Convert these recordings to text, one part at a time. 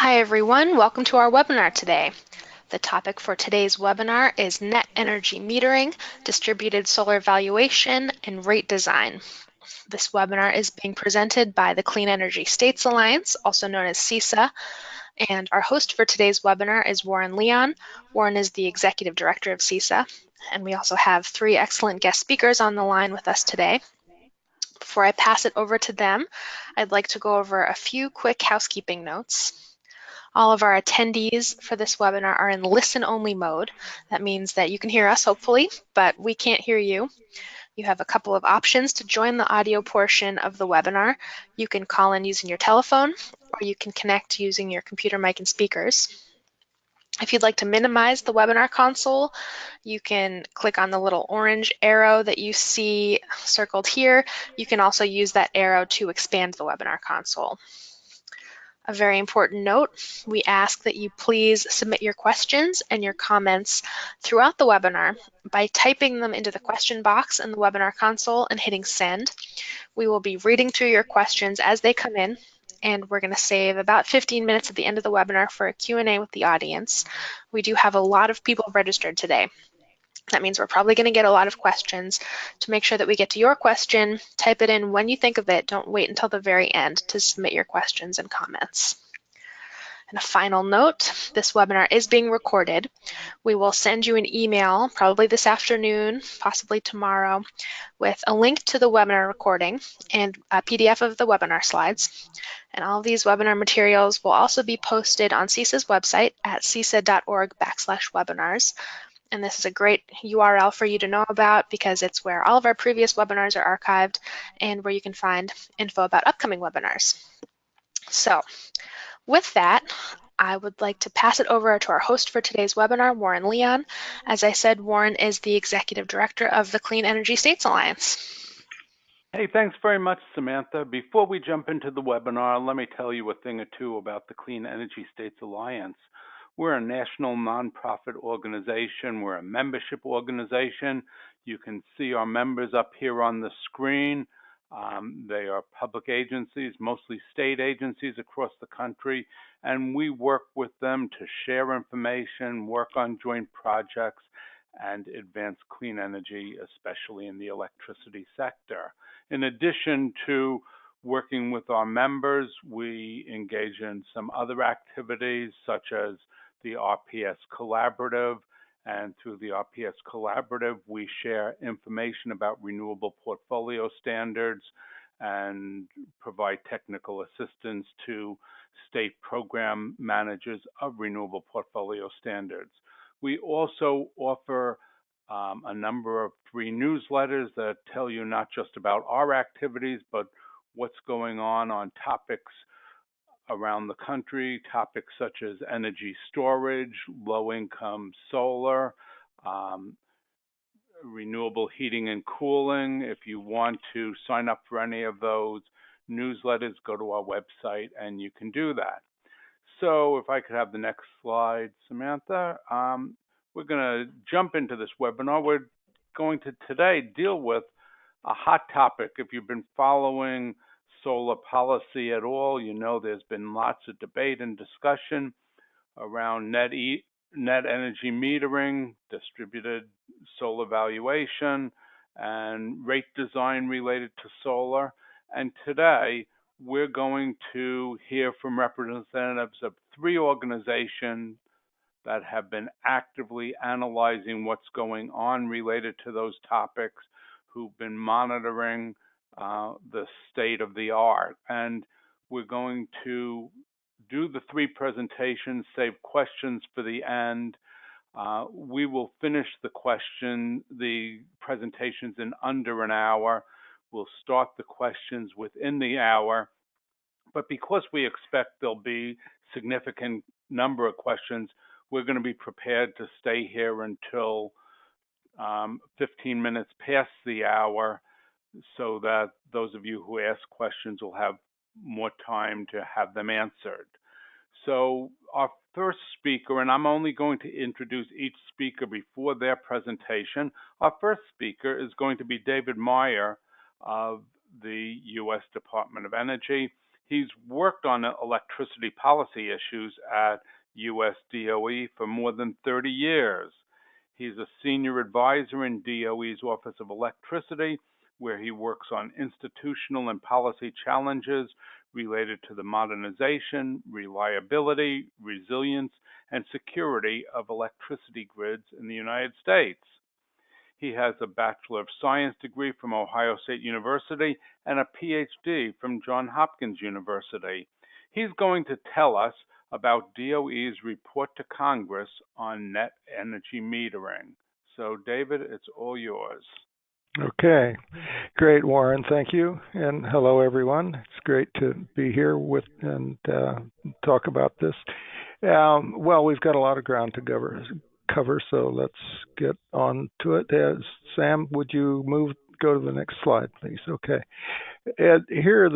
Hi everyone, welcome to our webinar today. The topic for today's webinar is net energy metering, distributed solar valuation, and rate design. This webinar is being presented by the Clean Energy States Alliance, also known as CESA, and our host for today's webinar is Warren Leon. Warren is the Executive Director of CESA, and we also have three excellent guest speakers on the line with us today. Before I pass it over to them, I'd like to go over a few quick housekeeping notes. All of our attendees for this webinar are in listen-only mode. That means that you can hear us, hopefully, but we can't hear you. You have a couple of options to join the audio portion of the webinar. You can call in using your telephone, or you can connect using your computer mic and speakers. If you'd like to minimize the webinar console, you can click on the little orange arrow that you see circled here. You can also use that arrow to expand the webinar console. A very important note, we ask that you please submit your questions and your comments throughout the webinar by typing them into the question box in the webinar console and hitting send. We will be reading through your questions as they come in, and we're going to save about 15 minutes at the end of the webinar for a Q&A with the audience. We do have a lot of people registered today. That means we're probably going to get a lot of questions. To make sure that we get to your question, type it in when you think of it. Don't wait until the very end to submit your questions and comments. And a final note, this webinar is being recorded. We will send you an email, probably this afternoon, possibly tomorrow, with a link to the webinar recording and a PDF of the webinar slides. And all of these webinar materials will also be posted on CESA's website at cesa.org/webinars. And this is a great URL for you to know about because it's where all of our previous webinars are archived and where you can find info about upcoming webinars. So with that, I would like to pass it over to our host for today's webinar, Warren Leon. As I said, Warren is the Executive Director of the Clean Energy States Alliance. Hey, thanks very much, Samantha. Before we jump into the webinar, let me tell you a thing or two about the Clean Energy States Alliance. We're a national nonprofit organization. We're a membership organization. You can see our members up here on the screen. They are public agencies, mostly state agencies across the country, and we work with them to share information, work on joint projects, and advance clean energy, especially in the electricity sector. In addition to working with our members, we engage in some other activities such as the RPS Collaborative, and through the RPS Collaborative, we share information about renewable portfolio standards and provide technical assistance to state program managers of renewable portfolio standards. We also offer a number of free newsletters that tell you not just about our activities, but what's going on topics around the country, topics such as energy storage, low-income solar, renewable heating and cooling. If you want to sign up for any of those newsletters, go to our website and you can do that. So if I could have the next slide, Samantha. We're going to jump into this webinar. We're going to today deal with a hot topic. If you've been following solar policy at all, you know there's been lots of debate and discussion around net energy metering, distributed solar valuation, and rate design related to solar. And today, we're going to hear from representatives of three organizations that have been actively analyzing what's going on related to those topics, who've been monitoring the state of the art. And we're going to do the three presentations, save questions for the end. We will finish the presentations in under an hour. We'll start the questions within the hour. But because we expect there'll be significant number of questions, we're going to be prepared to stay here until 15 minutes past the hour so that those of you who ask questions will have more time to have them answered. So our first speaker, and I'm only going to introduce each speaker before their presentation. Our first speaker is going to be David Meyer of the U.S. Department of Energy. He's worked on electricity policy issues at US DOE for more than 30 years. He's a senior advisor in DOE's Office of Electricity, where he works on institutional and policy challenges related to the modernization, reliability, resilience, and security of electricity grids in the United States. He has a Bachelor of Science degree from Ohio State University and a PhD from Johns Hopkins University. He's going to tell us about DOE's report to Congress on net energy metering. So, David, it's all yours. Okay, great, Warren. Thank you, and hello, everyone. It's great to be here with and talk about this. Well, we've got a lot of ground to cover, so let's get on to it. Sam, would you go to the next slide, please? Okay. And here's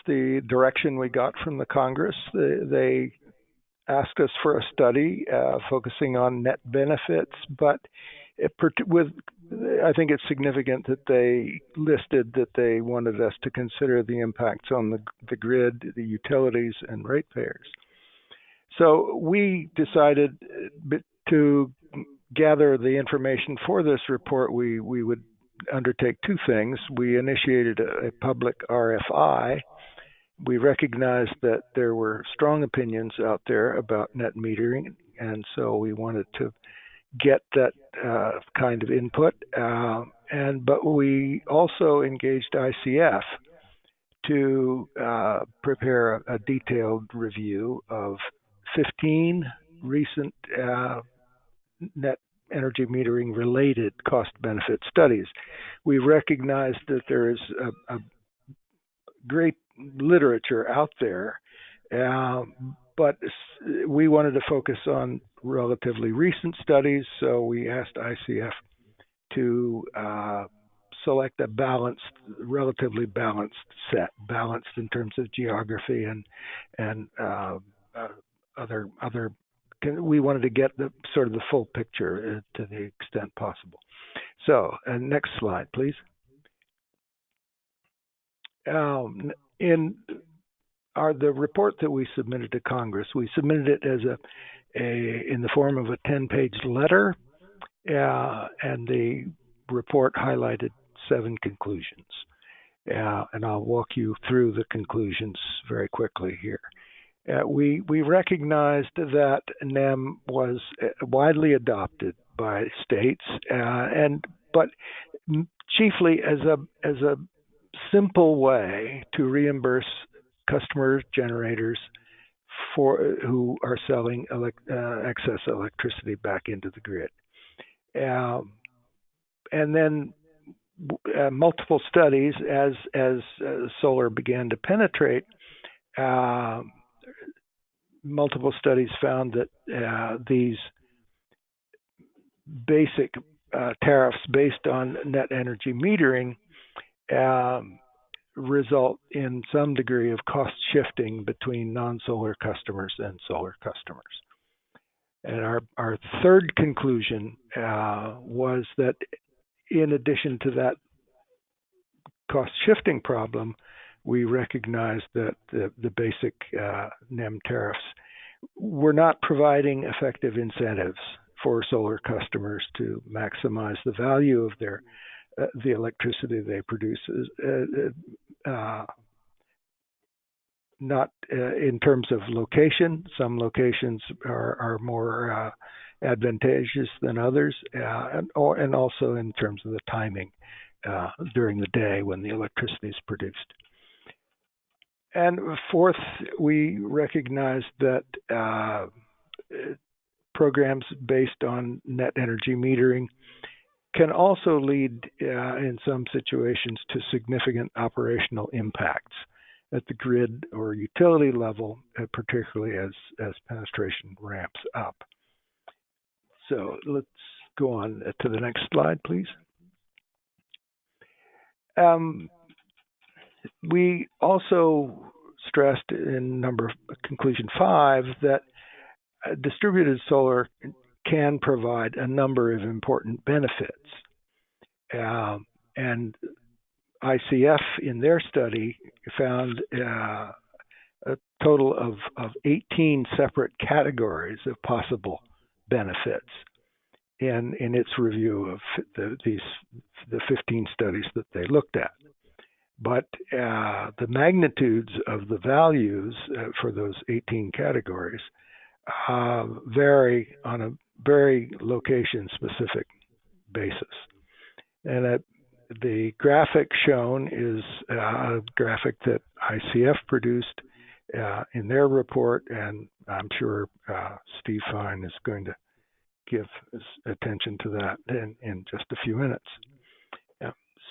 the direction we got from the Congress. They asked us for a study focusing on net benefits, but I think it's significant that they listed that they wanted us to consider the impacts on the grid, the utilities, and ratepayers. So we decided to gather the information for this report. We would undertake two things. We initiated a public RFI. We recognized that there were strong opinions out there about net metering, and so we wanted to get that kind of input. But we also engaged ICF to prepare a detailed review of 15 recent net energy metering related cost benefit studies. We recognize that there is a great literature out there, but we wanted to focus on relatively recent studies, so we asked ICF to select a relatively balanced set, balanced in terms of geography and other. We wanted to get the full picture to the extent possible. So, next slide, please. In the report that we submitted to Congress, we submitted it as in the form of a 10-page letter, and the report highlighted 7 conclusions. And I'll walk you through the conclusions very quickly here. We recognized that NEM was widely adopted by states, but chiefly as a simple way to reimburse customer generators who are selling excess electricity back into the grid. And then multiple studies, as solar began to penetrate, multiple studies found that these basic tariffs based on net energy metering result in some degree of cost shifting between non-solar customers and solar customers. And our third conclusion was that in addition to that cost shifting problem, we recognized that the basic NEM tariffs were not providing effective incentives for solar customers to maximize the value of the electricity they produce, not in terms of location. Some locations are more advantageous than others, and also in terms of the timing during the day when the electricity is produced. And fourth, we recognize that programs based on net energy metering can also lead in some situations to significant operational impacts at the grid or utility level, particularly as penetration ramps up. So let's go on to the next slide, please. We also stressed in conclusion 5 that distributed solar can provide a number of important benefits. And ICF in their study found a total of 18 separate categories of possible benefits in its review of the 15 studies that they looked at. But the magnitudes of the values for those 18 categories vary on a very location-specific basis. And the graphic shown is a graphic that ICF produced in their report, and I'm sure Steve Fine is going to give attention to that in just a few minutes.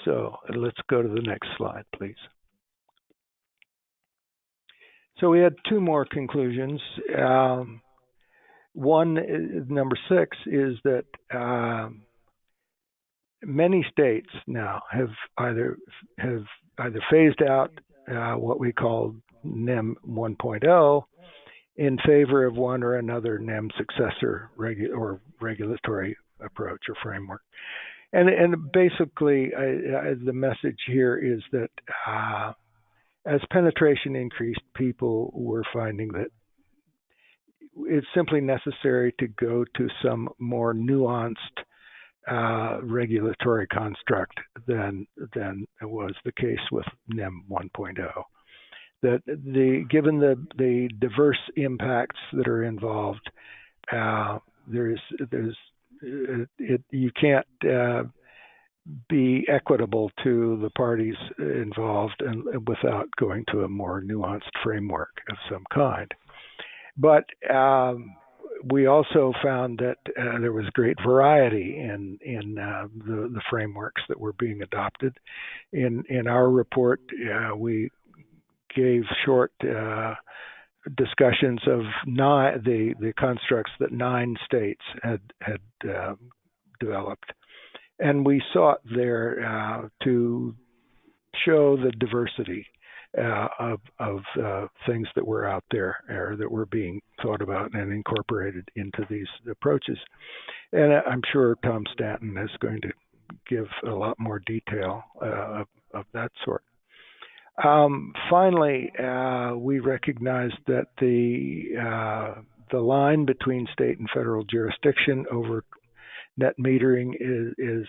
So let's go to the next slide, please. So we had two more conclusions. One, number 6, is that many states now have either phased out what we call NEM 1.0 in favor of one or another NEM successor or regulatory approach or framework. And basically, the message here is that as penetration increased, people were finding that it's simply necessary to go to some more nuanced regulatory construct than it was the case with NEM 1.0. That given the diverse impacts that are involved, you can't be equitable to the parties involved and without going to a more nuanced framework of some kind. But we also found that there was great variety in the frameworks that were being adopted. In our report, we gave short discussions of the constructs that 9 states had developed, and we sought there to show the diversity of things that were out there or that were being thought about and incorporated into these approaches. And I'm sure Tom Stanton is going to give a lot more detail of that sort. Finally, we recognized that the line between state and federal jurisdiction over net metering is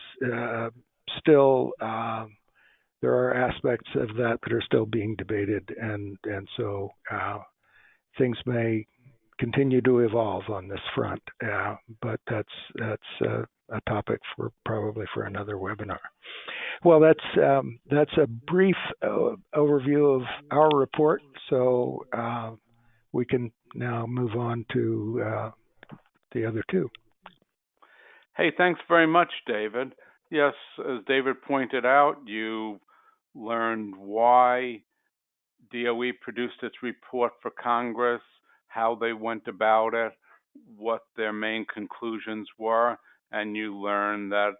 still there are aspects of that are still being debated, and so things may continue to evolve on this front. But that's a topic for probably for another webinar. Well, that's a brief overview of our report. So we can now move on to the other two. Hey, thanks very much, David. Yes, as David pointed out, you learned why DOE produced its report for Congress, how they went about it, what their main conclusions were, and you learned that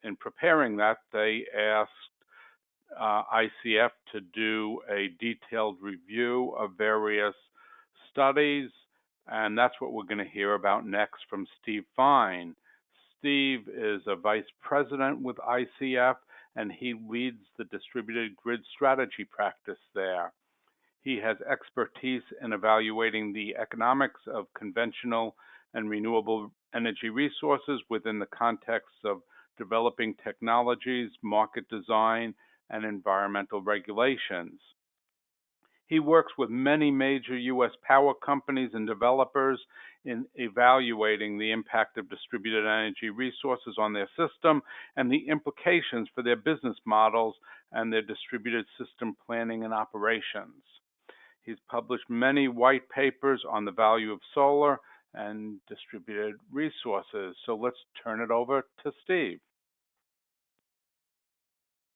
in preparing that, they asked ICF to do a detailed review of various studies, and that's what we're going to hear about next from Steve Fine. Steve is a vice president with ICF, and he leads the distributed grid strategy practice there. He has expertise in evaluating the economics of conventional and renewable energy resources within the context of developing technologies, market design, and environmental regulations. He works with many major U.S. power companies and developers in evaluating the impact of distributed energy resources on their system and the implications for their business models and their distributed system planning and operations. He's published many white papers on the value of solar and distributed resources. So let's turn it over to Steve.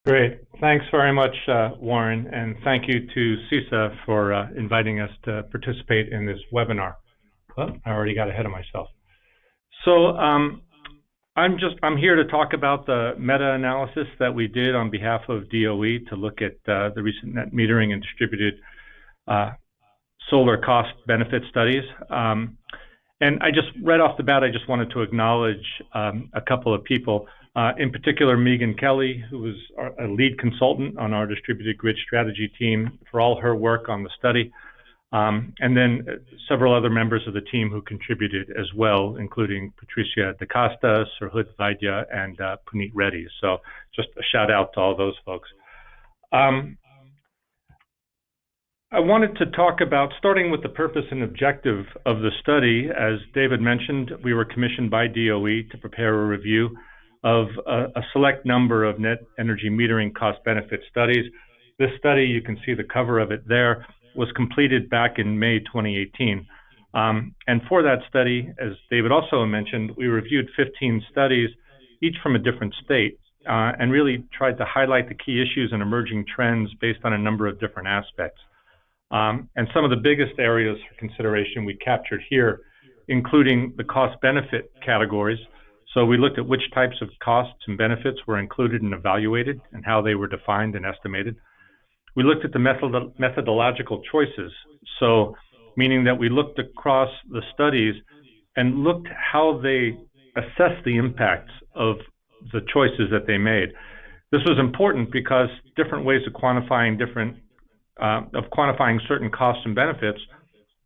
Great. Thanks very much, Warren, and thank you to CISA for inviting us to participate in this webinar. Oh, I already got ahead of myself. So I'm here to talk about the meta-analysis that we did on behalf of DOE to look at the recent net metering and distributed solar cost benefit studies. And I just, right off the bat, I just wanted to acknowledge a couple of people. In particular, Megan Kelly, who was a lead consultant on our distributed grid strategy team, for all her work on the study. And then several other members of the team who contributed as well, including Patricia DaCosta, Sirhut Vaidya, and Puneet Reddy. So just a shout out to all those folks. I wanted to talk about, starting with the purpose and objective of the study. As David mentioned, we were commissioned by DOE to prepare a review of a select number of net energy metering cost-benefit studies. This study, you can see the cover of it there, was completed back in May 2018. And for that study, as David also mentioned, we reviewed 15 studies, each from a different state, and really tried to highlight the key issues and emerging trends based on a number of different aspects. And some of the biggest areas for consideration we captured here, including the cost-benefit categories. So we looked at which types of costs and benefits were included and evaluated and how they were defined and estimated. We looked at the methodological choices, so meaning that we looked across the studies and looked how they assessed the impacts of the choices that they made. This was important because different ways of quantifying certain costs and benefits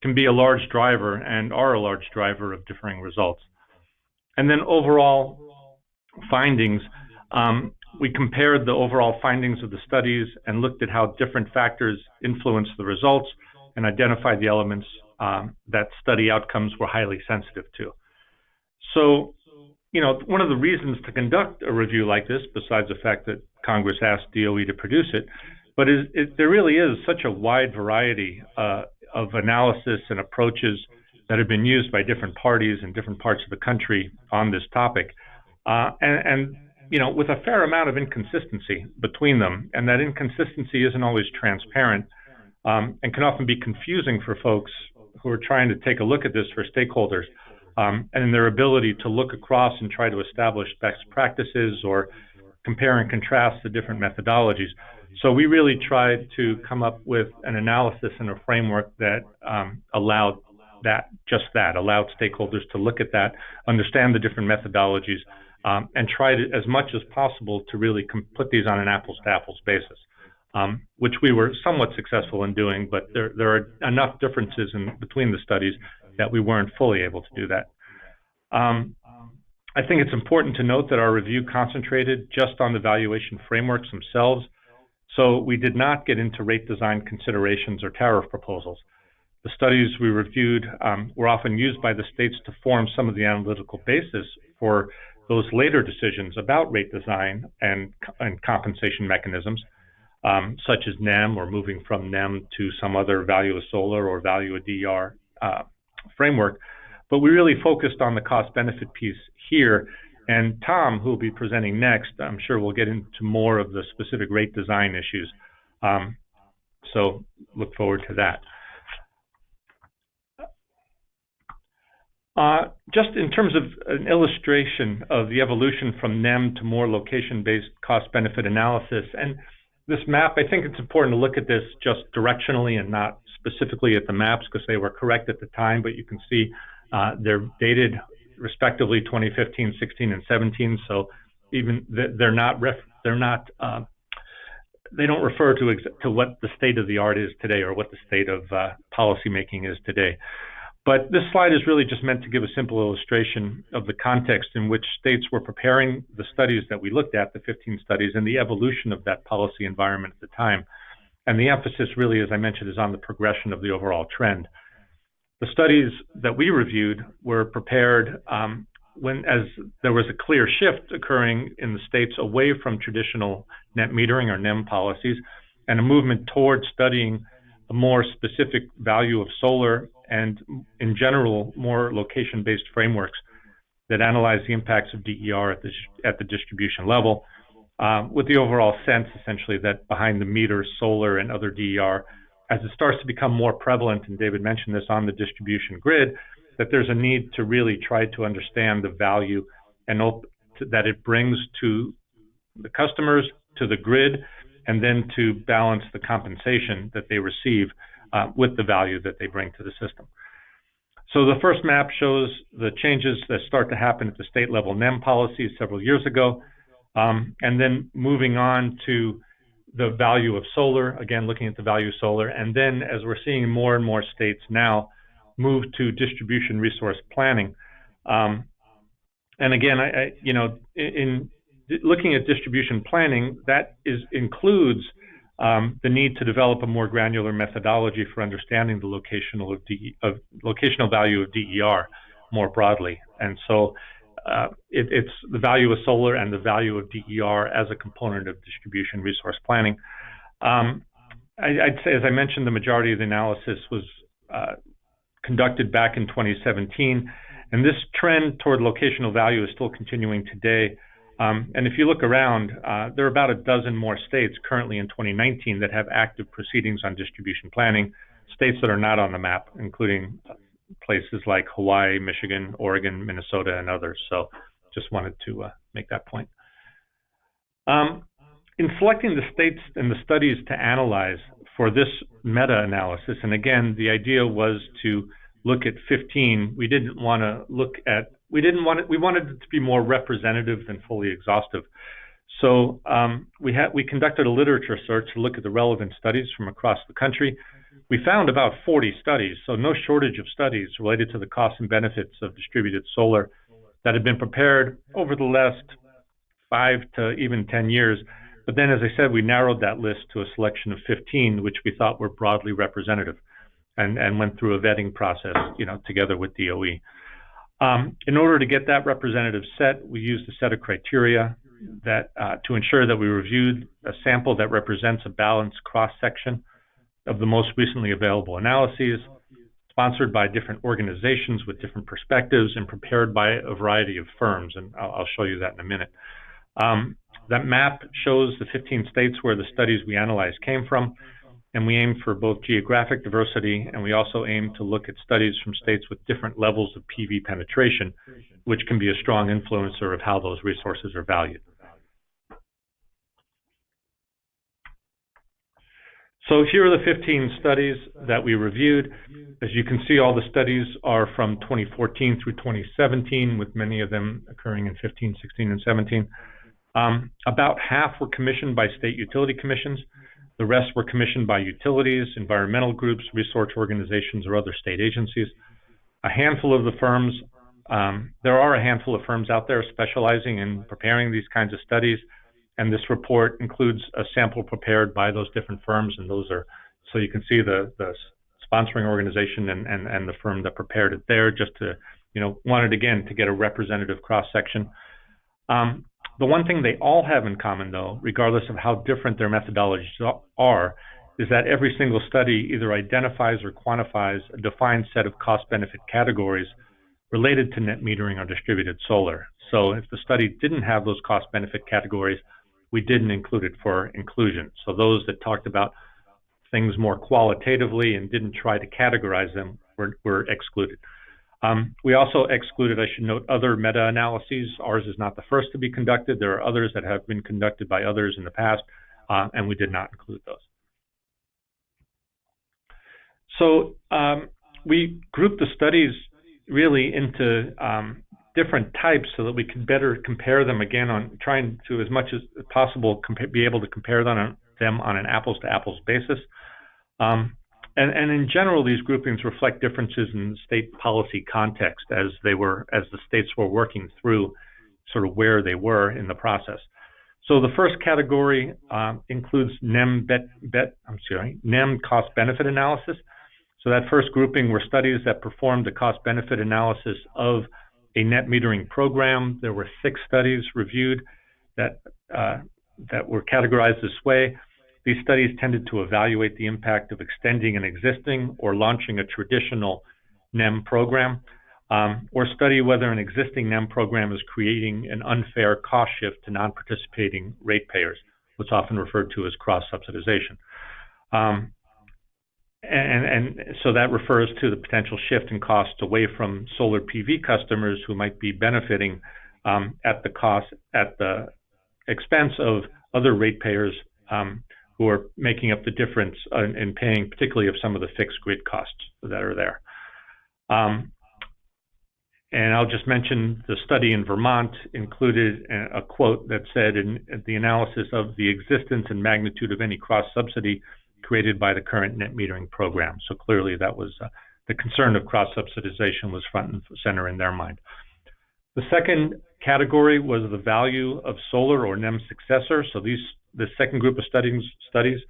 can be a large driver and are a large driver of differing results. And then overall findings, we compared the overall findings of the studies and looked at how different factors influenced the results and identified the elements that study outcomes were highly sensitive to. So, you know, one of the reasons to conduct a review like this, besides the fact that Congress asked DOE to produce it, but there really is such a wide variety of analysis and approaches that have been used by different parties in different parts of the country on this topic. And you know, with a fair amount of inconsistency between them, and that inconsistency isn't always transparent and can often be confusing for folks who are trying to take a look at this for stakeholders, and their ability to look across and try to establish best practices or compare and contrast the different methodologies. So we really tried to come up with an analysis and a framework that allowed stakeholders to look at that, understand the different methodologies, and tried as much as possible to really put these on an apples-to-apples basis, which we were somewhat successful in doing, but there are enough differences between the studies that we weren't fully able to do that. I think it's important to note that our review concentrated just on the valuation frameworks themselves, so we did not get into rate design considerations or tariff proposals. The studies we reviewed were often used by the states to form some of the analytical basis for those later decisions about rate design and compensation mechanisms, such as NEM or moving from NEM to some other value of solar or value of DER framework. But we really focused on the cost-benefit piece here. And Tom, who will be presenting next, I'm sure we'll get into more of the specific rate design issues. So look forward to that. Just in terms of an illustration of the evolution from NEM to more location-based cost-benefit analysis, and this map, I think it's important to look at this just directionally and not specifically at the maps because they were correct at the time, but you can see they're dated respectively 2015, 16, and 17. So even they don't refer to what the state of the art is today or what the state of policymaking is today. But this slide is really just meant to give a simple illustration of the context in which states were preparing the studies that we looked at, the 15 studies, and the evolution of that policy environment at the time. And the emphasis really, as I mentioned, is on the progression of the overall trend. The studies that we reviewed were prepared as there was a clear shift occurring in the states away from traditional net metering or NEM policies and a movement towards studying a more specific value of solar and, in general, more location-based frameworks that analyze the impacts of DER at the distribution level, with the overall sense, essentially, that behind the meter, solar, and other DER, as it starts to become more prevalent, and David mentioned this on the distribution grid, that there's a need to really try to understand the value and that it brings to the customers, to the grid, and then to balance the compensation that they receive with the value that they bring to the system. So the first map shows the changes that start to happen at the state level NEM policies several years ago. and then moving on to the value of solar, again, looking at the value of solar, and then as we're seeing more and more states now move to distribution resource planning. And again, in looking at distribution planning, that includes the need to develop a more granular methodology for understanding the locational value of DER more broadly. And so it's the value of solar and the value of DER as a component of distribution resource planning. I'd say, as I mentioned, the majority of the analysis was conducted back in 2017, and this trend toward locational value is still continuing today. And if you look around, there are about a dozen more states currently in 2019 that have active proceedings on distribution planning, states that are not on the map, including places like Hawaii, Michigan, Oregon, Minnesota, and others. So just wanted to make that point. In selecting the states and the studies to analyze for this meta-analysis, and again, the idea was to look at 15. We wanted it to be more representative than fully exhaustive. So we conducted a literature search to look at the relevant studies from across the country. We found about 40 studies, so no shortage of studies related to the costs and benefits of distributed solar that had been prepared over the last 5 to even 10 years. But then, as I said, we narrowed that list to a selection of 15, which we thought were broadly representative, and went through a vetting process, together with DOE. In order to get that representative set, we used a set of criteria that to ensure that we reviewed a sample that represents a balanced cross-section of the most recently available analyses, sponsored by different organizations with different perspectives, and prepared by a variety of firms, and I'll show you that in a minute. That map shows the 15 states where the studies we analyzed came from, and we aim for both geographic diversity, and we also aim to look at studies from states with different levels of PV penetration, which can be a strong influencer of how those resources are valued. So here are the 15 studies that we reviewed. As you can see, all the studies are from 2014 through 2017, with many of them occurring in 15, 16, and 17. About half were commissioned by state utility commissions. The rest were commissioned by utilities, environmental groups, research organizations, or other state agencies. A handful of the firms, there are a handful of firms out there specializing in preparing these kinds of studies, and this report includes a sample prepared by those different firms, and those are, so you can see the sponsoring organization and the firm that prepared it there, just to, wanted again to get a representative cross-section. The one thing they all have in common, though, regardless of how different their methodologies are, is that every single study either identifies or quantifies a defined set of cost-benefit categories related to net metering or distributed solar. So if the study didn't have those cost-benefit categories, we didn't include it for inclusion. So those that talked about things more qualitatively and didn't try to categorize them were excluded. We also excluded, I should note, other meta-analyses. Ours is not the first to be conducted. There are others that have been conducted by others in the past, and we did not include those. So we grouped the studies really into different types so that we could better compare them, again, on trying to, as much as possible, be able to compare them on an apples-to-apples basis. And in general, these groupings reflect differences in state policy context as the states were working through sort of where they were in the process. So the first category includes NEM cost-benefit analysis. So that first grouping were studies that performed a cost-benefit analysis of a net metering program. There were 6 studies reviewed that were categorized this way. These studies tended to evaluate the impact of extending an existing or launching a traditional NEM program, or study whether an existing NEM program is creating an unfair cost shift to non-participating ratepayers, what's often referred to as cross-subsidization. And so that refers to the potential shift in costs away from solar PV customers who might be benefiting at the expense of other ratepayers who are making up the difference in paying, particularly of some of the fixed grid costs that are there. And I'll just mention the study in Vermont included a quote that said, in the analysis of the existence and magnitude of any cross-subsidy created by the current net metering program. So clearly that was the concern of cross-subsidization was front and center in their mind. The second category was the value of solar or NEM successor. So the second group of studies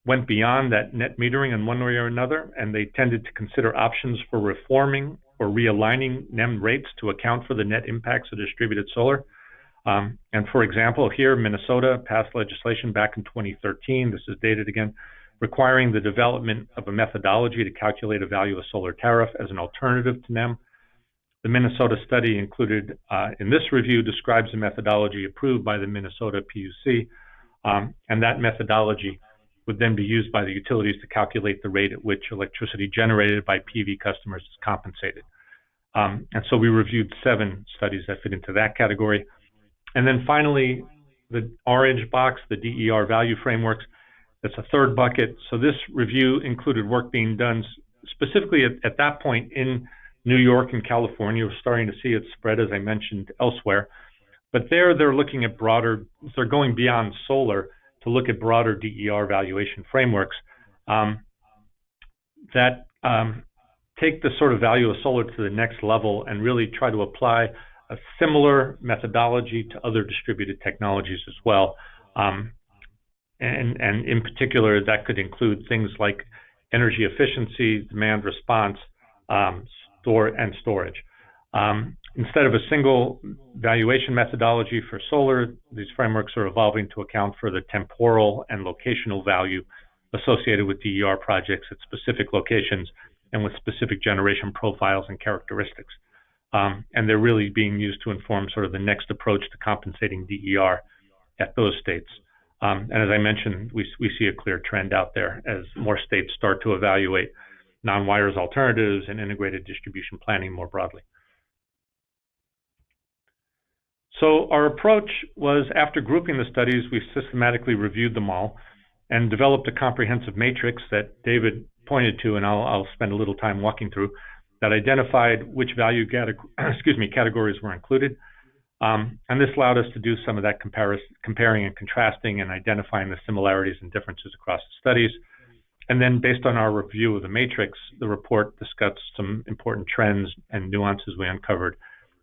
went beyond that net metering in one way or another, and they tended to consider options for reforming or realigning NEM rates to account for the net impacts of distributed solar. And for example, here, Minnesota passed legislation back in 2013, this is dated again, requiring the development of a methodology to calculate a value of solar tariff as an alternative to NEM. The Minnesota study included in this review describes a methodology approved by the Minnesota PUC, and that methodology would then be used by the utilities to calculate the rate at which electricity generated by PV customers is compensated. And so we reviewed 7 studies that fit into that category. And then finally, the orange box, the DER value frameworks, that's a third bucket. So this review included work being done specifically at that point in New York and California. We're starting to see it spread, as I mentioned, elsewhere. But there, they're looking at broader, they're going beyond solar to look at broader DER valuation frameworks that take the sort of value of solar to the next level and really try to apply a similar methodology to other distributed technologies as well. And in particular, that could include things like energy efficiency, demand response, storage. Instead of a single valuation methodology for solar, these frameworks are evolving to account for the temporal and locational value associated with DER projects at specific locations and with specific generation profiles and characteristics. And they're really being used to inform sort of the next approach to compensating DER at those states. And as I mentioned, we see a clear trend out there as more states start to evaluate non-wires alternatives and integrated distribution planning more broadly. So our approach was, after grouping the studies, we systematically reviewed them all and developed a comprehensive matrix that David pointed to, and I'll spend a little time walking through, that identified which value categories were included. And this allowed us to do some of that comparing and contrasting and identifying the similarities and differences across the studies. And then based on our review of the matrix, the report discussed some important trends and nuances we uncovered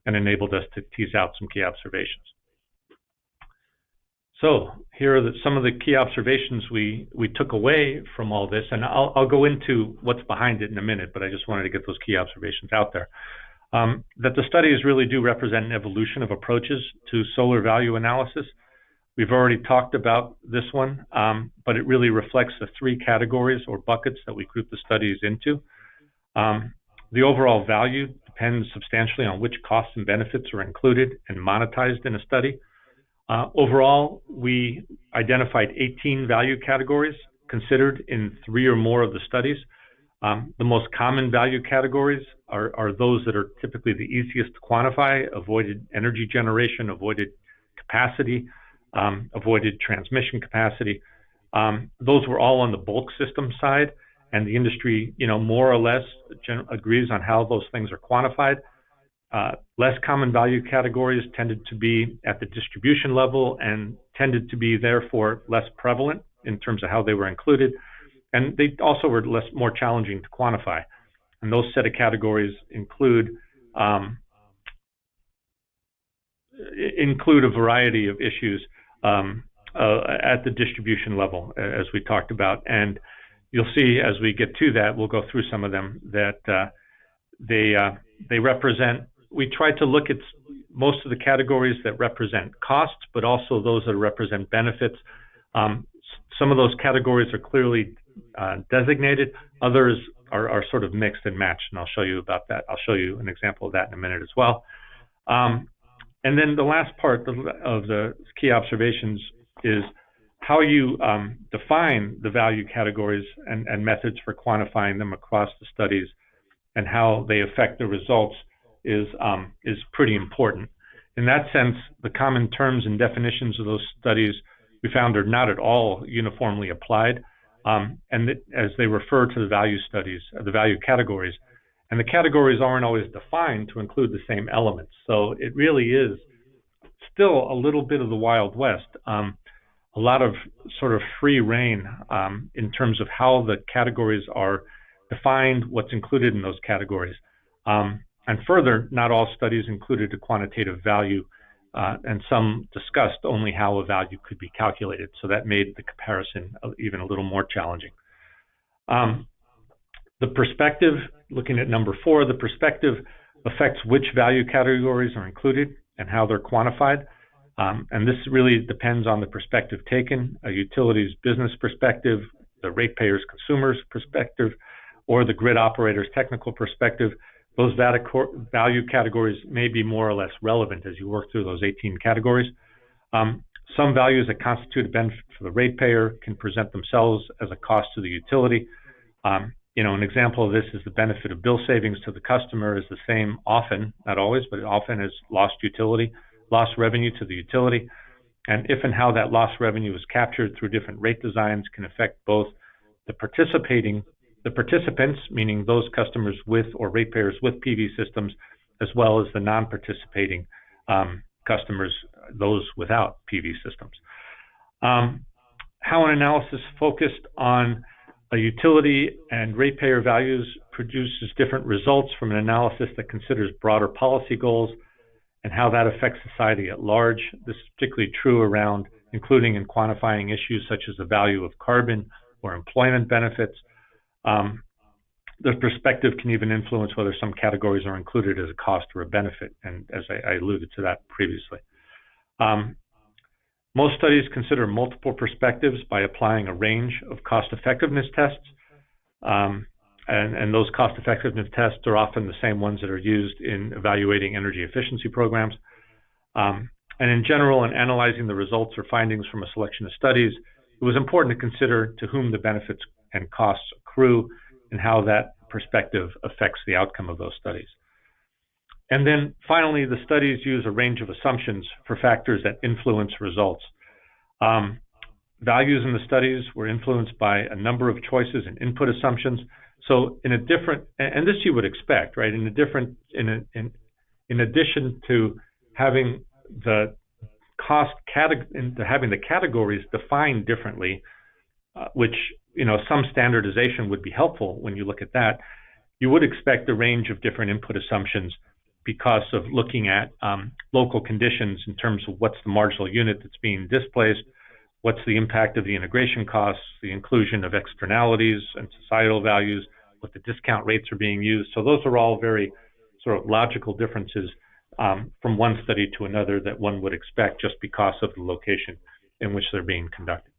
and enabled us to tease out some key observations. So here are some of the key observations we took away from all this, and I'll go into what's behind it in a minute, but I just wanted to get those key observations out there. That the studies really do represent an evolution of approaches to solar value analysis. We've already talked about this one, but it really reflects the 3 categories or buckets that we group the studies into. The overall value depends substantially on which costs and benefits are included and monetized in a study. Overall, we identified 18 value categories considered in 3 or more of the studies. The most common value categories are those that are typically the easiest to quantify: avoided energy generation, avoided capacity, avoided transmission capacity. Those were all on the bulk system side, and the industry, more or less agrees on how those things are quantified. Less common value categories tended to be at the distribution level and tended to be therefore less prevalent in terms of how they were included. And they also were more challenging to quantify. And those set of categories include a variety of issues at the distribution level, as we talked about. And you'll see as we get to that, we'll go through some of them, that they represent, we tried to look at most of the categories that represent costs, but also those that represent benefits. Some of those categories are clearly designated. Others are sort of mixed and matched, and I'll show you about that. I'll show you an example of that in a minute as well. And then the last part of the key observations is how you define the value categories and methods for quantifying them across the studies, and how they affect the results is pretty important. In that sense, the common terms and definitions of those studies we found are not at all uniformly applied, and as they refer to the value studies, the value categories, And the categories aren't always defined to include the same elements. So it really is still a little bit of the Wild West. A lot of sort of free reign in terms of how the categories are defined, what's included in those categories. And further, not all studies included a quantitative value, and some discussed only how a value could be calculated. So that made the comparison even a little more challenging. The perspective, looking at number 4, the perspective affects which value categories are included and how they're quantified. And this really depends on the perspective taken, a utility's business perspective, the ratepayer's consumer's perspective, or the grid operator's technical perspective. Those value categories may be more or less relevant as you work through those 18 categories. Some values that constitute a benefit for the ratepayer can present themselves as a cost to the utility. An example of this is the benefit of bill savings to the customer is the same often, not always, but often as lost revenue to the utility. And if and how that lost revenue is captured through different rate designs can affect both the participants, meaning those customers with or ratepayers with PV systems, as well as the non-participating customers, those without PV systems. How an analysis focused on a utility and ratepayer values produces different results from an analysis that considers broader policy goals and how that affects society at large. This is particularly true around including and quantifying issues such as the value of carbon or employment benefits. The perspective can even influence whether some categories are included as a cost or a benefit, and as I alluded to that previously. Most studies consider multiple perspectives by applying a range of cost-effectiveness tests, and those cost-effectiveness tests are often the same ones that are used in evaluating energy efficiency programs. And in general, in analyzing the results or findings from a selection of studies, it was important to consider to whom the benefits and costs accrue and how that perspective affects the outcome of those studies. And then finally, the studies use a range of assumptions for factors that influence results. Values in the studies were influenced by a number of choices and input assumptions. So in a different, and this you would expect, right? In addition to having the having the categories defined differently, which some standardization would be helpful when you look at that, you would expect a range of different input assumptions because of looking at local conditions in terms of what's the marginal unit that's being displaced, what's the impact of the integration costs, the inclusion of externalities and societal values, what the discount rates are being used. So those are all very sort of logical differences from one study to another that one would expect just because of the location in which they're being conducted.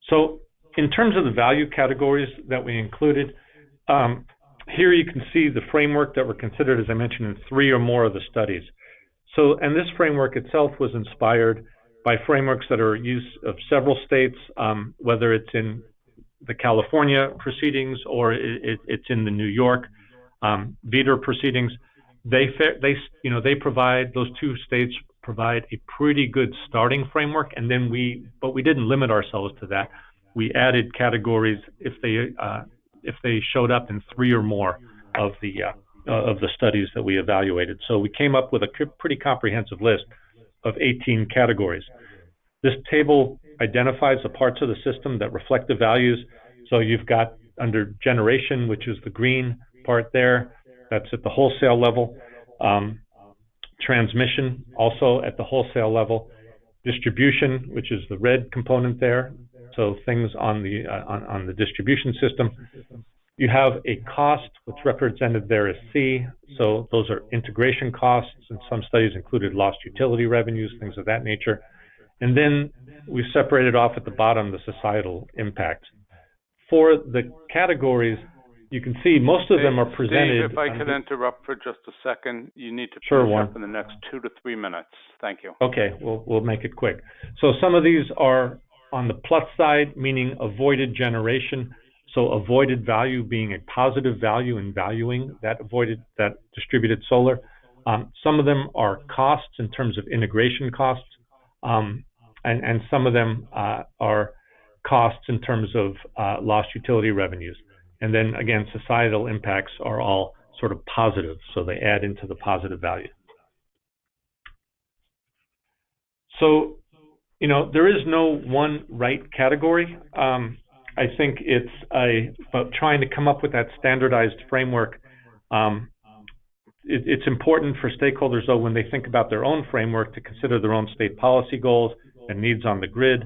So in terms of the value categories that we included, here you can see the framework that were considered, as I mentioned, in 3 or more of the studies. So, and this framework itself was inspired by frameworks that are used of several states, whether it's in the California proceedings or it's in the New York VEDR proceedings. They provide, those 2 states provide a pretty good starting framework, and then but we didn't limit ourselves to that. We added categories if they showed up in 3 or more of the studies that we evaluated. So we came up with a pretty comprehensive list of 18 categories. This table identifies the parts of the system that reflect the values. So you've got under generation, which is the green part there, that's at the wholesale level. Transmission, also at the wholesale level. Distribution, which is the red component there. So things on the distribution system. You have a cost, which represented there as C. So those are integration costs, and some studies included lost utility revenues, things of that nature. And then we separated off at the bottom the societal impacts. For the categories, you can see most of them are presented. Steve, if I could interrupt for just a second, you need to finish up in the next 2 to 3 minutes. Thank you. Okay, we'll make it quick. So some of these are on the plus side, meaning avoided generation. So avoided value being a positive value in valuing that distributed solar. Some of them are costs in terms of integration costs, and some of them are costs in terms of lost utility revenues. And then again, societal impacts are all sort of positive, so they add into the positive value. So, you know, there is no one right category. I think it's about trying to come up with that standardized framework. It's important for stakeholders, though, when they think about their own framework, to consider their own state policy goals and needs on the grid.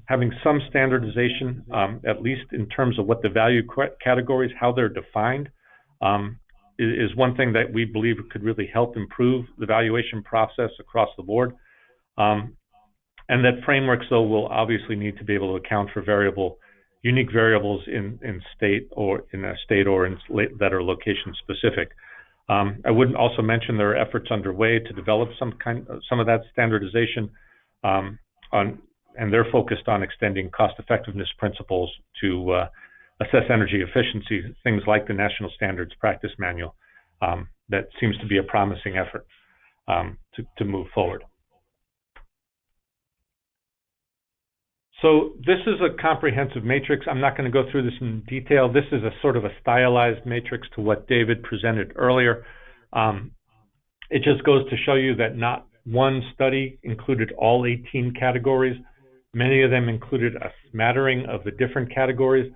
Having some standardization, at least in terms of what the value categories, how they're defined, is one thing that we believe could really help improve the valuation process across the board. And that frameworks, though, will obviously need to be able to account for unique variables in state or that are location specific. I would also mention there are efforts underway to develop some of that standardization, and they're focused on extending cost effectiveness principles to assess energy efficiency, things like the National Standards Practice Manual. That seems to be a promising effort to move forward. So this is a comprehensive matrix. I'm not going to go through this in detail. This is a sort of a stylized matrix to what David presented earlier. It just goes to show you that not one study included all 18 categories. Many of them included a smattering of the different categories.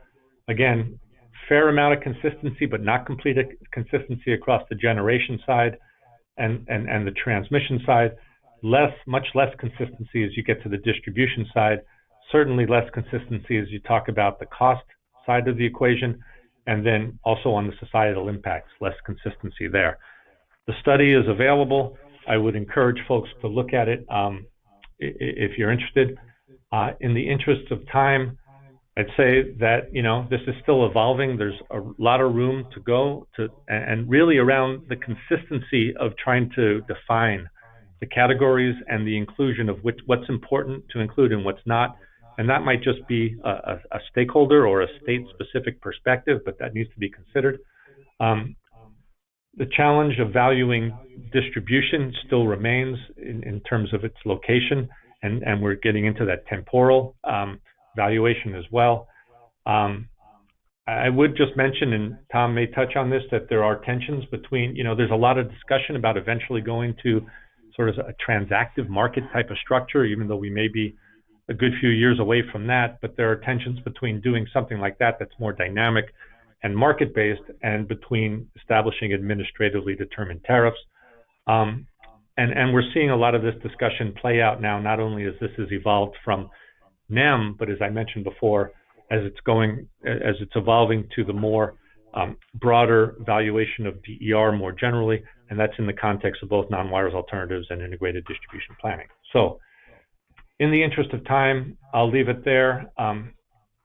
Again, fair amount of consistency, but not complete consistency across the generation side and the transmission side. Much less consistency as you get to the distribution side. Certainly less consistency as you talk about the cost side of the equation, and then also on the societal impacts, less consistency there. The study is available. I would encourage folks to look at it if you're interested. In the interest of time, I'd say that, you know, this is still evolving. There's a lot of room to go and really around the consistency of trying to define the categories and the inclusion of what's important to include and what's not. And that might just be a stakeholder or a state-specific perspective, but that needs to be considered. The challenge of valuing distribution still remains in terms of its location, and we're getting into that temporal valuation as well. I would just mention, and Tom may touch on this, that there are tensions between, you know, there's a lot of discussion about eventually going to sort of a transactive market type of structure, even though we may be a good few years away from that, but there are tensions between doing something like that that's more dynamic and market-based, and between establishing administratively determined tariffs. And we're seeing a lot of this discussion play out now, not only as this has evolved from NEM, but as I mentioned before, as it's evolving to the more broader valuation of DER more generally, and that's in the context of both non-wires alternatives and integrated distribution planning. So, in the interest of time, I'll leave it there.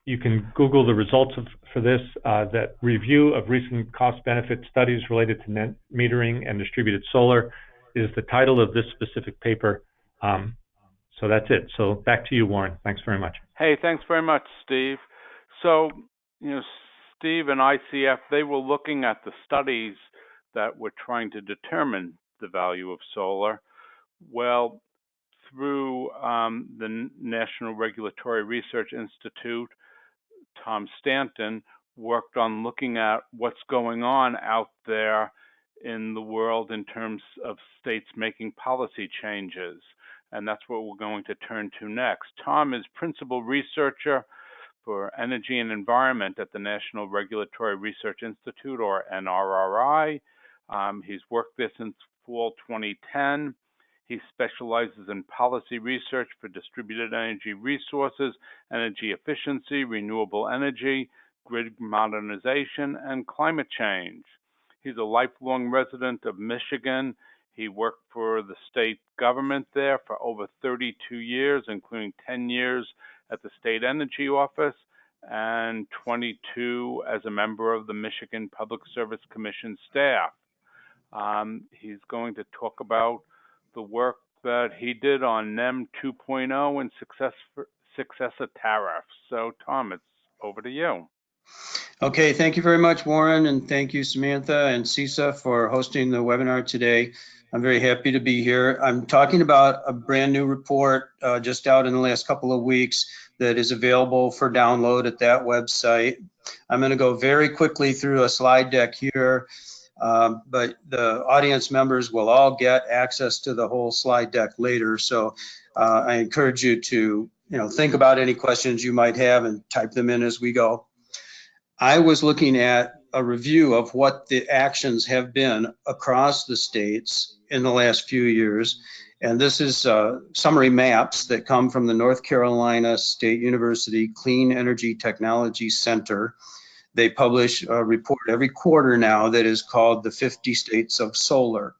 You can Google the results for this. That review of recent cost-benefit studies related to net metering and distributed solar is the title of this specific paper. So that's it. So back to you, Warren. Thanks very much. Hey, thanks very much, Steve. So, you know, Steve and ICF, they were looking at the studies that were trying to determine the value of solar. Well, through the National Regulatory Research Institute, Tom Stanton worked on looking at what's going on out there in the world in terms of states making policy changes. And that's what we're going to turn to next. Tom is principal researcher for energy and environment at the National Regulatory Research Institute, or NRRI. He's worked there since fall 2010. He specializes in policy research for distributed energy resources, energy efficiency, renewable energy, grid modernization, and climate change. He's a lifelong resident of Michigan. He worked for the state government there for over 32 years, including 10 years at the State Energy Office and 22 as a member of the Michigan Public Service Commission staff. He's going to talk about the work that he did on NEM 2.0 and successor tariffs. So, Tom, it's over to you. Okay, thank you very much, Warren, and thank you, Samantha and CISA, for hosting the webinar today. I'm very happy to be here. I'm talking about a brand new report just out in the last couple of weeks that is available for download at that website. I'm going to go very quickly through a slide deck here, but the audience members will all get access to the whole slide deck later. So I encourage you to think about any questions you might have and type them in as we go. I was looking at a review of what the actions have been across the states in the last few years. And this is summary maps that come from the North Carolina State University Clean Energy Technology Center. They publish a report every quarter now that is called the 50 States of Solar.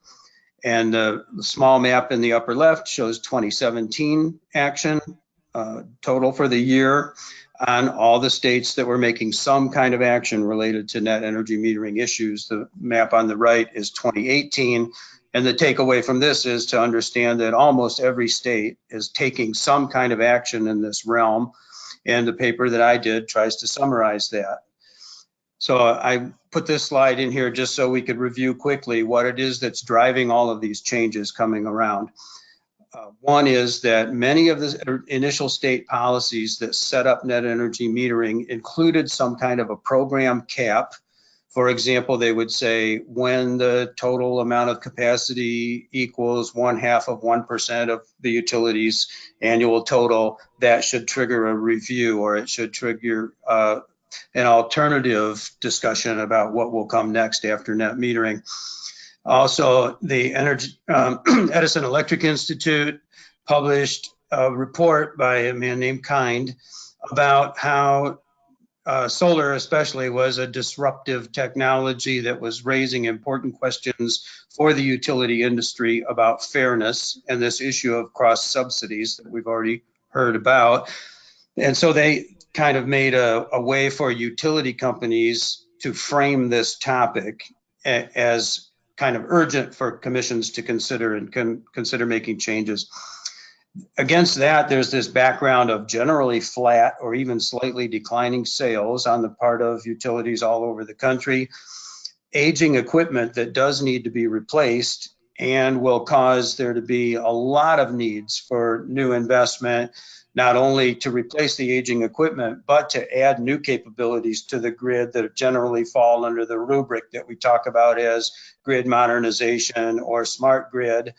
And the small map in the upper left shows 2017 action total for the year on all the states that were making some kind of action related to net energy metering issues. The map on the right is 2018. And the takeaway from this is to understand that almost every state is taking some kind of action in this realm. And the paper that I did tries to summarize that. So I put this slide in here just so we could review quickly what it is that's driving all of these changes coming around. One is that many of the initial state policies that set up net energy metering included some kind of a program cap. For example, they would say when the total amount of capacity equals 0.5% of the utility's annual total, that should trigger a review, or it should trigger an alternative discussion about what will come next after net metering. Also, the Edison Electric Institute published a report by a man named Kind about how solar especially was a disruptive technology that was raising important questions for the utility industry about fairness and this issue of cross subsidies that we've already heard about. And so they kind of made a way for utility companies to frame this topic as kind of urgent for commissions to consider and consider making changes. Against that, there's this background of generally flat or even slightly declining sales on the part of utilities all over the country, aging equipment that does need to be replaced and will cause there to be a lot of needs for new investment, not only to replace the aging equipment, but to add new capabilities to the grid that generally fall under the rubric that we talk about as grid modernization or smart grid.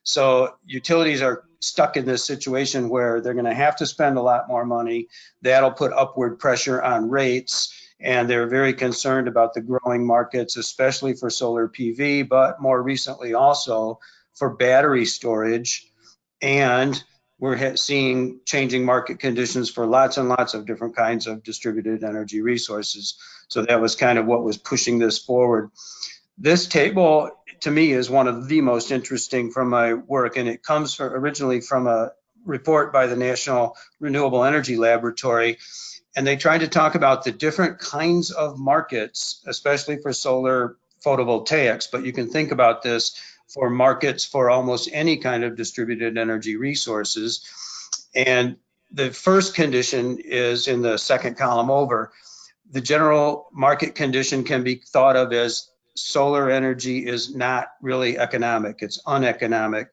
So utilities are stuck in this situation where they're going to have to spend a lot more money. That'll put upward pressure on rates, and they're very concerned about the growing markets, especially for solar PV, but more recently also for battery storage. And we're seeing changing market conditions for lots and lots of different kinds of distributed energy resources. So that was kind of what was pushing this forward. This table, to me, is one of the most interesting from my work, and it comes originally from a report by the National Renewable Energy Laboratory. And they tried to talk about the different kinds of markets, especially for solar photovoltaics, but you can think about this for markets for almost any kind of distributed energy resources. And the first condition is in the second column over. The general market condition can be thought of as solar energy is not really economic, it's uneconomic.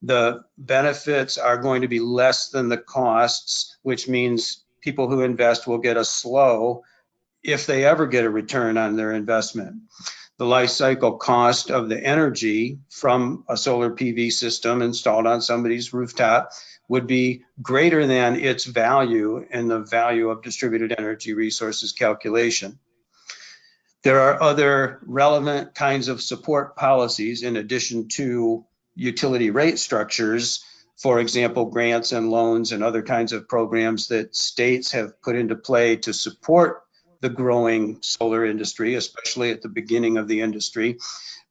The benefits are going to be less than the costs, which means people who invest will get a slow, if they ever get a return on their investment. The life cycle cost of the energy from a solar PV system installed on somebody's rooftop would be greater than its value in the value of distributed energy resources calculation. There are other relevant kinds of support policies in addition to utility rate structures, for example, grants and loans and other kinds of programs that states have put into play to support the growing solar industry, especially at the beginning of the industry.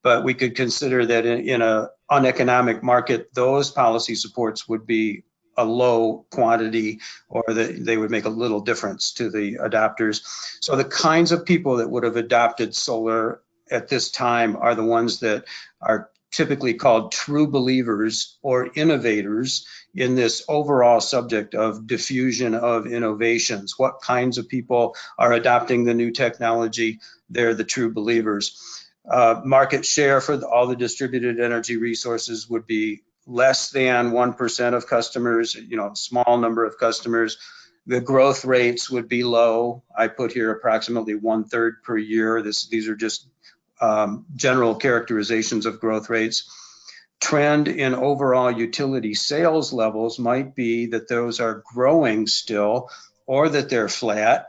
But we could consider that in an uneconomic market, those policy supports would be a low quantity, or that they would make a little difference to the adopters. So the kinds of people that would have adopted solar at this time are the ones that are typically called true believers or innovators in this overall subject of diffusion of innovations. What kinds of people are adopting the new technology? They're the true believers. Market share for all the distributed energy resources would be less than 1% of customers, small number of customers. The growth rates would be low. I put here approximately 1/3 per year. These are just general characterizations of growth rates. Trend in overall utility sales levels might be that those are growing still, or that they're flat.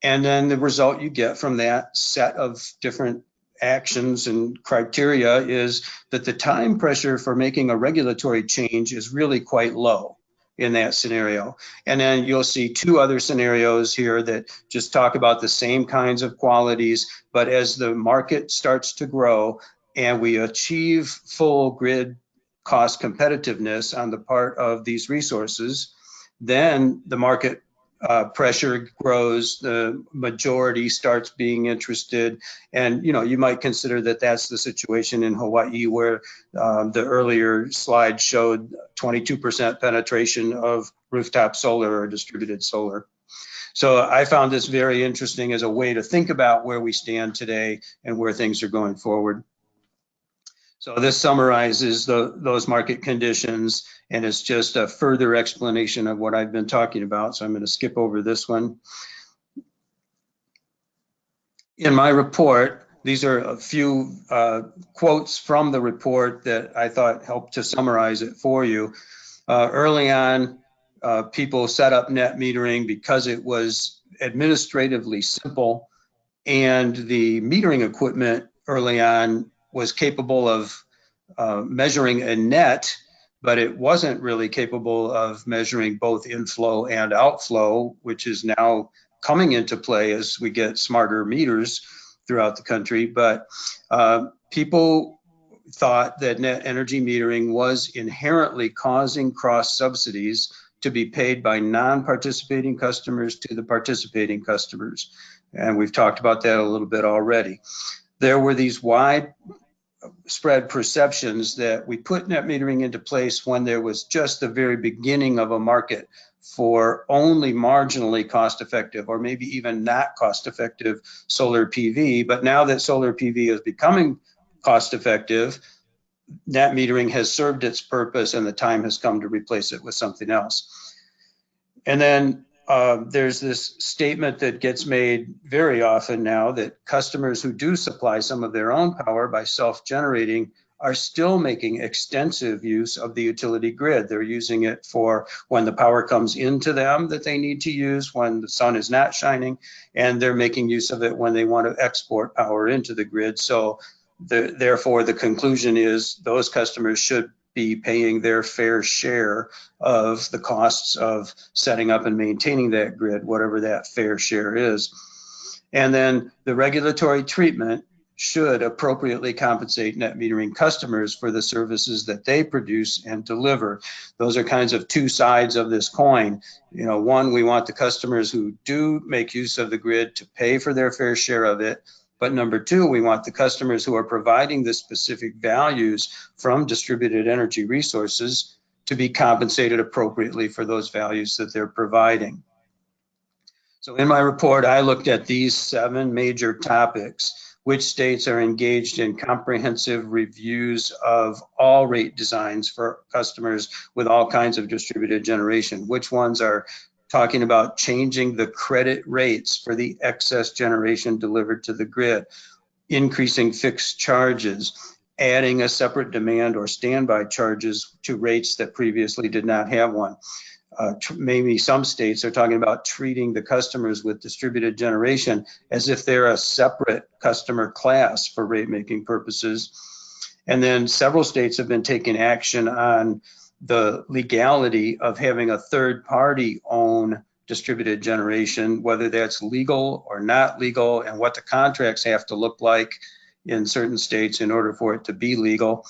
And then the result you get from that set of different actions and criteria is that the time pressure for making a regulatory change is really quite low in that scenario. And then you'll see two other scenarios here that just talk about the same kinds of qualities, but as the market starts to grow and we achieve full grid cost competitiveness on the part of these resources, then the market pressure grows, the majority starts being interested, and you might consider that that's the situation in Hawaii, where the earlier slide showed 22% penetration of rooftop solar or distributed solar. So I found this very interesting as a way to think about where we stand today and where things are going forward. So this summarizes those market conditions, and it's just a further explanation of what I've been talking about. So I'm going to skip over this one. In my report, these are a few quotes from the report that I thought helped to summarize it for you. Early on, people set up net metering because it was administratively simple, and the metering equipment early on was capable of measuring a net, but it wasn't really capable of measuring both inflow and outflow, which is now coming into play as we get smarter meters throughout the country. But people thought that net energy metering was inherently causing cross subsidies to be paid by non-participating customers to the participating customers. And we've talked about that a little bit already. There were these widespread perceptions that we put net metering into place when there was just the very beginning of a market for only marginally cost-effective, or maybe even not cost-effective, solar PV. But now that solar PV is becoming cost-effective, net metering has served its purpose, and the time has come to replace it with something else. And then there's this statement that gets made very often now that customers who do supply some of their own power by self-generating are still making extensive use of the utility grid. They're using it for when the power comes into them that they need to use, when the sun is not shining, and they're making use of it when they want to export power into the grid. So therefore, the conclusion is those customers should be paying their fair share of the costs of setting up and maintaining that grid, whatever that fair share is. And then the regulatory treatment should appropriately compensate net metering customers for the services that they produce and deliver. Those are kinds of two sides of this coin. One, we want the customers who do make use of the grid to pay for their fair share of it. But number two, we want the customers who are providing the specific values from distributed energy resources to be compensated appropriately for those values that they're providing. So in my report, I looked at these 7 major topics. Which states are engaged in comprehensive reviews of all rate designs for customers with all kinds of distributed generation? Which ones are talking about changing the credit rates for the excess generation delivered to the grid, increasing fixed charges, adding a separate demand or standby charges to rates that previously did not have one? Maybe some states are talking about treating the customers with distributed generation as if they're a separate customer class for rate making purposes. And then several states have been taking action on the legality of having a third party own distributed generation, whether that's legal or not legal, and what the contracts have to look like in certain states in order for it to be legal.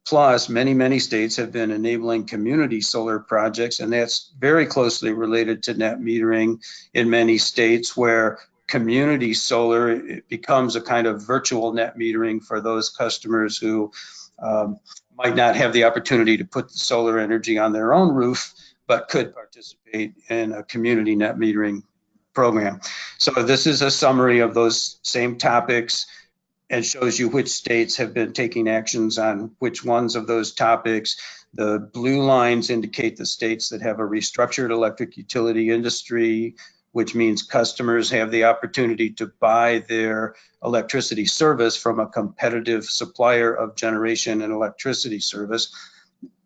Plus, many states have been enabling community solar projects, and that's very closely related to net metering in many states, where community solar becomes a kind of virtual net metering for those customers who might not have the opportunity to put the solar energy on their own roof, but could participate in a community net metering program. So this is a summary of those same topics. and shows you which states have been taking actions on which ones of those topics. The blue lines indicate the states that have a restructured electric utility industry, which means customers have the opportunity to buy their electricity service from a competitive supplier of generation and electricity service.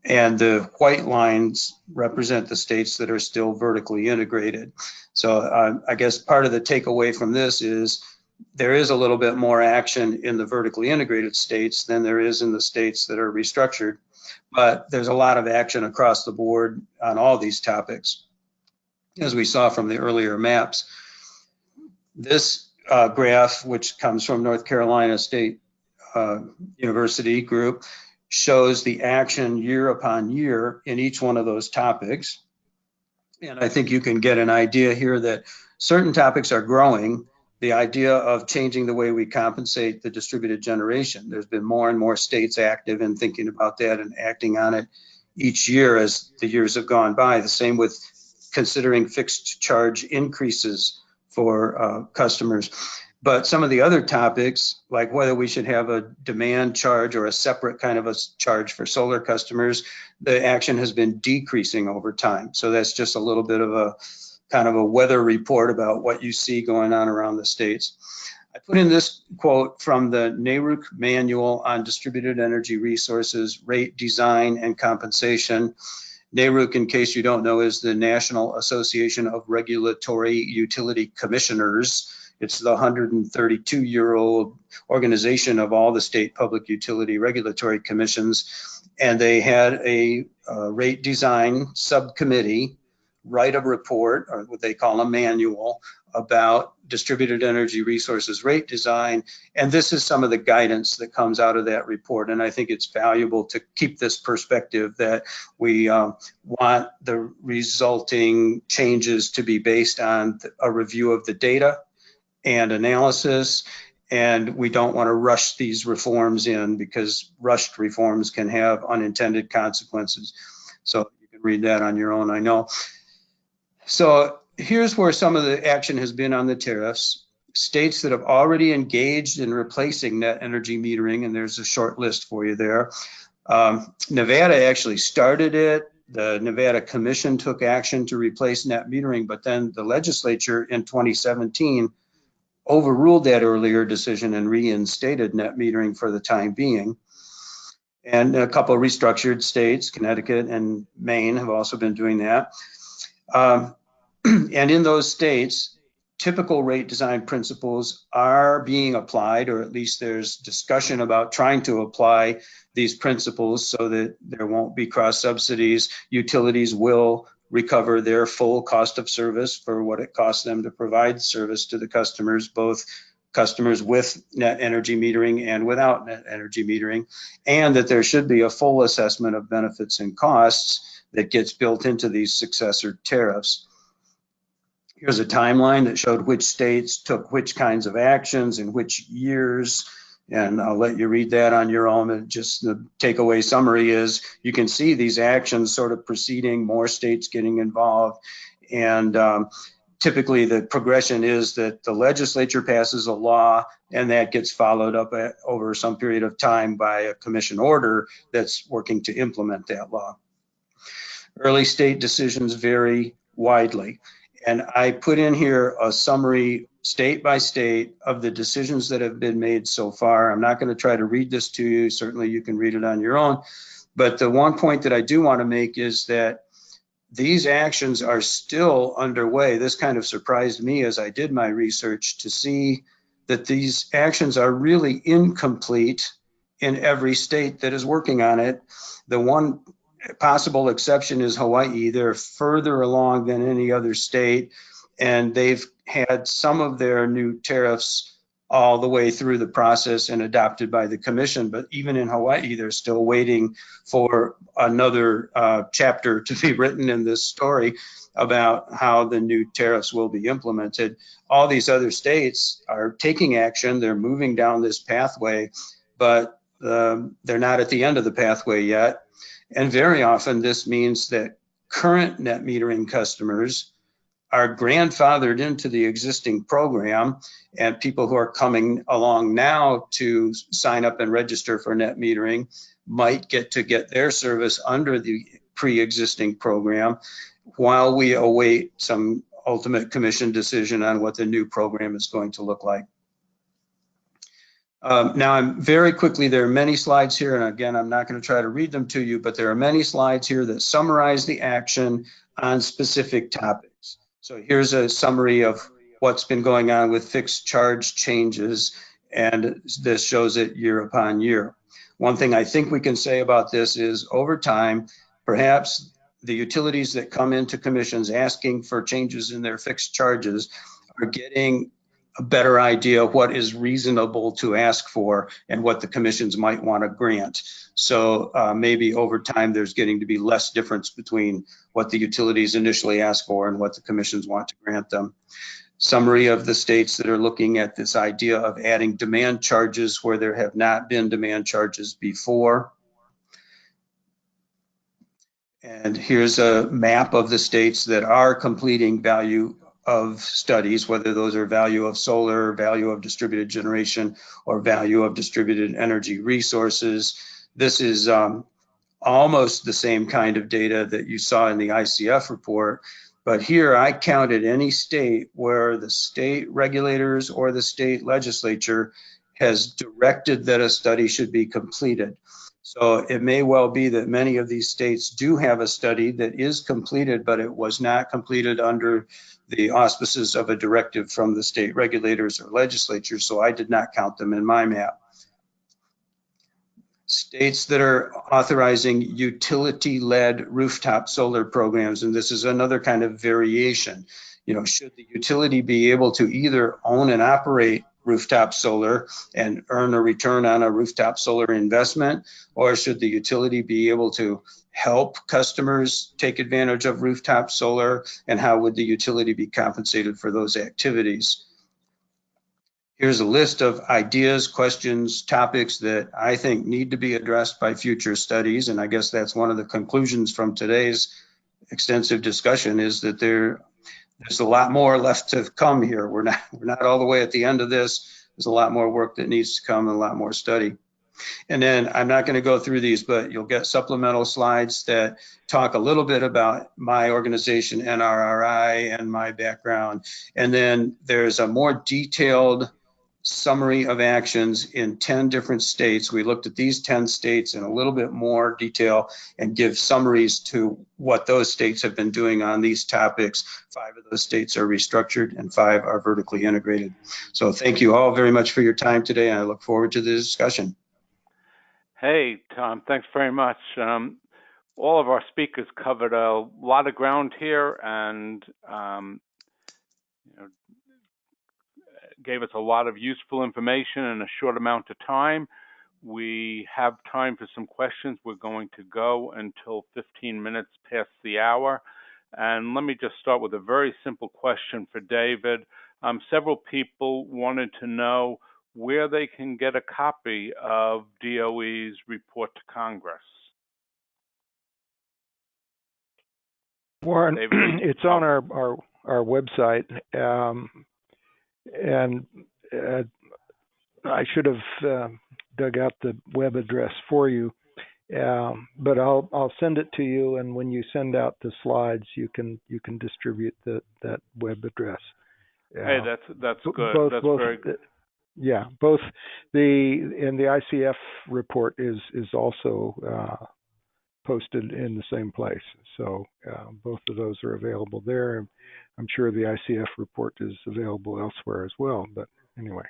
And the white lines represent the states that are still vertically integrated. So I guess part of the takeaway from this is there is a little bit more action in the vertically integrated states than there is in the states that are restructured, but there's a lot of action across the board on all these topics, as we saw from the earlier maps. This graph, which comes from North Carolina State University group, shows the action year upon year in each one of those topics. And I think you can get an idea here that certain topics are growing. The idea of changing the way we compensate the distributed generation. There's been more and more states active in thinking about that and acting on it each year as the years have gone by. The same with considering fixed charge increases for customers. But some of the other topics, like whether we should have a demand charge or a separate kind of a charge for solar customers, the action has been decreasing over time. So that's just a little bit of a kind of a weather report about what you see going on around the states. I put in this quote from the NARUC Manual on Distributed Energy Resources, Rate Design and Compensation. NARUC, in case you don't know, is the National Association of Regulatory Utility Commissioners. It's the 132-year-old organization of all the state public utility regulatory commissions. And they had a rate design subcommittee write a report, or what they call a manual, about distributed energy resources rate design. And this is some of the guidance that comes out of that report. And I think it's valuable to keep this perspective that we want the resulting changes to be based on a review of the data and analysis. And we don't want to rush these reforms in, because rushed reforms can have unintended consequences. So you can read that on your own, I know. So here's where some of the action has been on the tariffs. States that have already engaged in replacing net energy metering, and there's a short list for you there. Nevada actually started it. The Nevada Commission took action to replace net metering, but then the legislature in 2017 overruled that earlier decision and reinstated net metering for the time being. And a couple of restructured states, Connecticut and Maine, have also been doing that. And in those states, typical rate design principles are being applied, or at least there's discussion about trying to apply these principles so that there won't be cross subsidies. Utilities will recover their full cost of service for what it costs them to provide service to the customers, both customers with net energy metering and without net energy metering, and that there should be a full assessment of benefits and costs that gets built into these successor tariffs. Here's a timeline that showed which states took which kinds of actions in which years, and I'll let you read that on your own. And just the takeaway summary is you can see these actions sort of proceeding, more states getting involved, and typically the progression is that the legislature passes a law and that gets followed up over some period of time by a commission order that's working to implement that law. Early state decisions vary widely. And I put in here a summary state by state of the decisions that have been made so far. I'm not going to try to read this to you. Certainly you can read it on your own. But the one point that I do want to make is that these actions are still underway. This kind of surprised me as I did my research to see that these actions are really incomplete in every state that is working on it. The one possible exception is Hawaii. They're further along than any other state, and they've had some of their new tariffs all the way through the process and adopted by the commission. But even in Hawaii, they're still waiting for another chapter to be written in this story about how the new tariffs will be implemented. All these other states are taking action. They're moving down this pathway, but they're not at the end of the pathway yet. And very often this means that current net metering customers are grandfathered into the existing program, and people who are coming along now to sign up and register for net metering might get their service under the pre-existing program while we await some ultimate commission decision on what the new program is going to look like. Now, I'm very quickly, there are many slides here, and again, I'm not going to try to read them to you, but there are many slides here that summarize the action on specific topics. So here's a summary of what's been going on with fixed charge changes, and this shows it year upon year. One thing I think we can say about this is over time, perhaps the utilities that come into commissions asking for changes in their fixed charges are getting a better idea of what is reasonable to ask for and what the commissions might want to grant. So maybe over time there's getting to be less difference between what the utilities initially ask for and what the commissions want to grant them. Summary of the states that are looking at this idea of adding demand charges where there have not been demand charges before. And here's a map of the states that are completing value of studies, whether those are value of solar, value of distributed generation, or value of distributed energy resources. This is almost the same kind of data that you saw in the ICF report, but here I counted any state where the state regulators or the state legislature has directed that a study should be completed. So it may well be that many of these states do have a study that is completed, but it was not completed under the auspices of a directive from the state regulators or legislature, so I did not count them in my map. States that are authorizing utility-led rooftop solar programs, and this is another kind of variation. You know, should the utility be able to either own and operate rooftop solar and earn a return on a rooftop solar investment, or should the utility be able to help customers take advantage of rooftop solar, and how would the utility be compensated for those activities? Here's a list of ideas, questions, topics that I think need to be addressed by future studies, and I guess that's one of the conclusions from today's extensive discussion, is that there's a lot more left to come here. We're not all the way at the end of this. There's a lot more work that needs to come and a lot more study. And then I'm not going to go through these, but you'll get supplemental slides that talk a little bit about my organization, NRRI, and my background. And then there's a more detailed summary of actions in 10 different states. We looked at these 10 states in a little bit more detail and give summaries to what those states have been doing on these topics. 5 of those states are restructured and 5 are vertically integrated. So thank you all very much for your time today, and I look forward to the discussion. Hey, Tom, thanks very much. All of our speakers covered a lot of ground here and gave us a lot of useful information in a short amount of time. We have time for some questions. We're going to go until 15 minutes past the hour. And let me just start with a very simple question for David. Several people wanted to know where they can get a copy of DOE's report to Congress. Warren, David? it's on our website, and I should have dug out the web address for you, but I'll send it to you, and when you send out the slides, you can distribute that web address. Hey, that's good. That's very good. Yeah, both the ICF report is also posted in the same place. So both of those are available there. I'm sure the ICF report is available elsewhere as well, but anyway.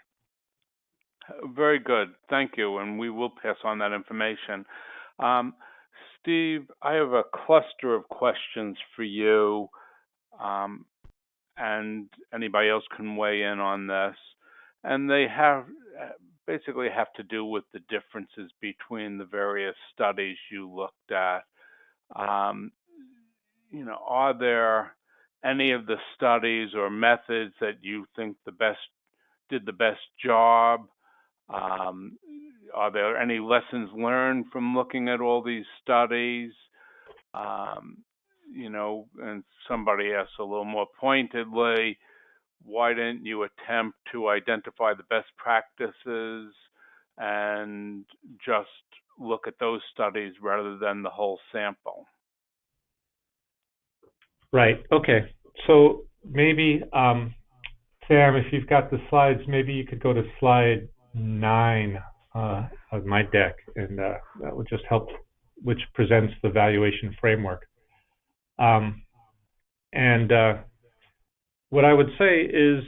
Very good. Thank you, and we will pass on that information. Steve, I have a cluster of questions for you, and anybody else can weigh in on this. And they basically have to do with the differences between the various studies you looked at. Are there any of the studies or methods that you think did the best job? Are there any lessons learned from looking at all these studies? and somebody asked a little more pointedly, why didn't you attempt to identify the best practices and just look at those studies rather than the whole sample? Right. Okay. So maybe, Sam, if you've got the slides, maybe you could go to slide 9 of my deck, and that would just help, which presents the valuation framework. What I would say is,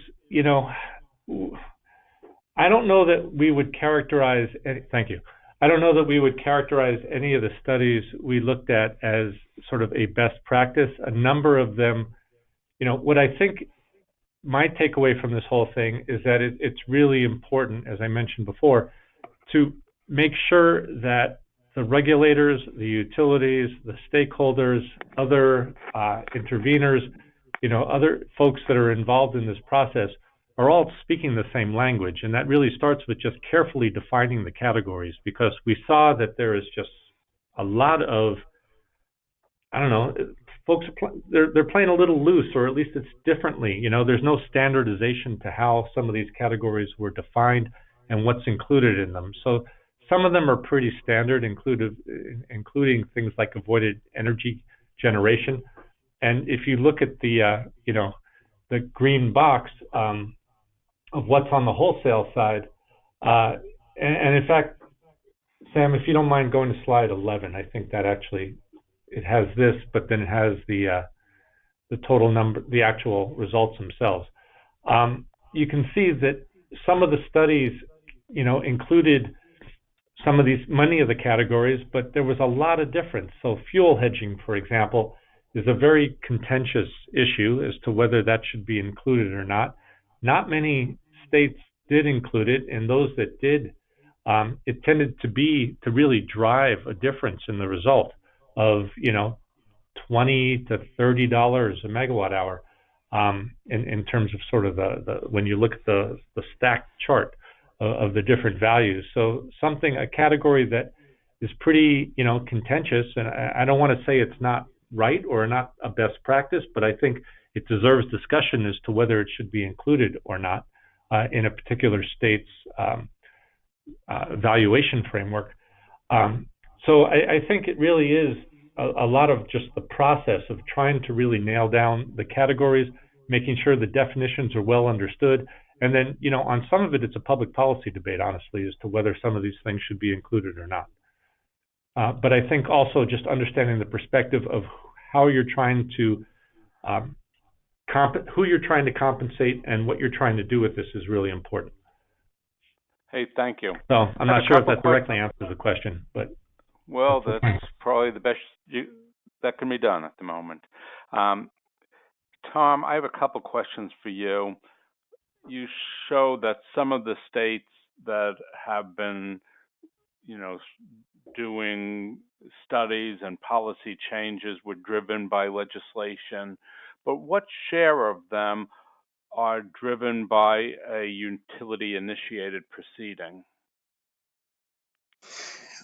I don't know that we would characterize thank you. I don't know that we would characterize any of the studies we looked at as sort of a best practice. A number of them, what I think my takeaway from this whole thing is that it's really important, as I mentioned before, to make sure that the regulators, the utilities, the stakeholders, other interveners, other folks that are involved in this process are all speaking the same language. And that really starts with just carefully defining the categories, because we saw that there is just a lot of, folks they're playing a little loose, or at least it's differently. There's no standardization to how some of these categories were defined and what's included in them. So some of them are pretty standard, including things like avoided energy generation. And if you look at the the green box of what's on the wholesale side, and in fact, Sam, if you don't mind going to slide 11, I think that actually it has this, but then it has the total number, the actual results themselves. You can see that some of the studies, included many of the categories, but there was a lot of difference. So fuel hedging, for example, is a very contentious issue as to whether that should be included or not. Not many states did include it, and those that did, it tended to really drive a difference in the result of $20 to $30 a megawatt hour, in terms of sort of the when you look at the stacked chart of the different values. So a category that is pretty contentious, and I don't want to say it's not right or not a best practice, but I think it deserves discussion as to whether it should be included or not in a particular state's valuation framework. So I think it really is a lot of just the process of trying to really nail down the categories, making sure the definitions are well understood. And then, on some of it, it's a public policy debate, honestly, as to whether some of these things should be included or not. But I think also just understanding the perspective of how you're trying to, who you're trying to compensate and what you're trying to do with this is really important. Hey, thank you. So I'm not sure if that directly answers the question, but. Well, that's probably the best that can be done at the moment. Tom, I have a couple questions for you. You show that some of the states that have been, doing studies and policy changes were driven by legislation, but what share of them are driven by a utility-initiated proceeding?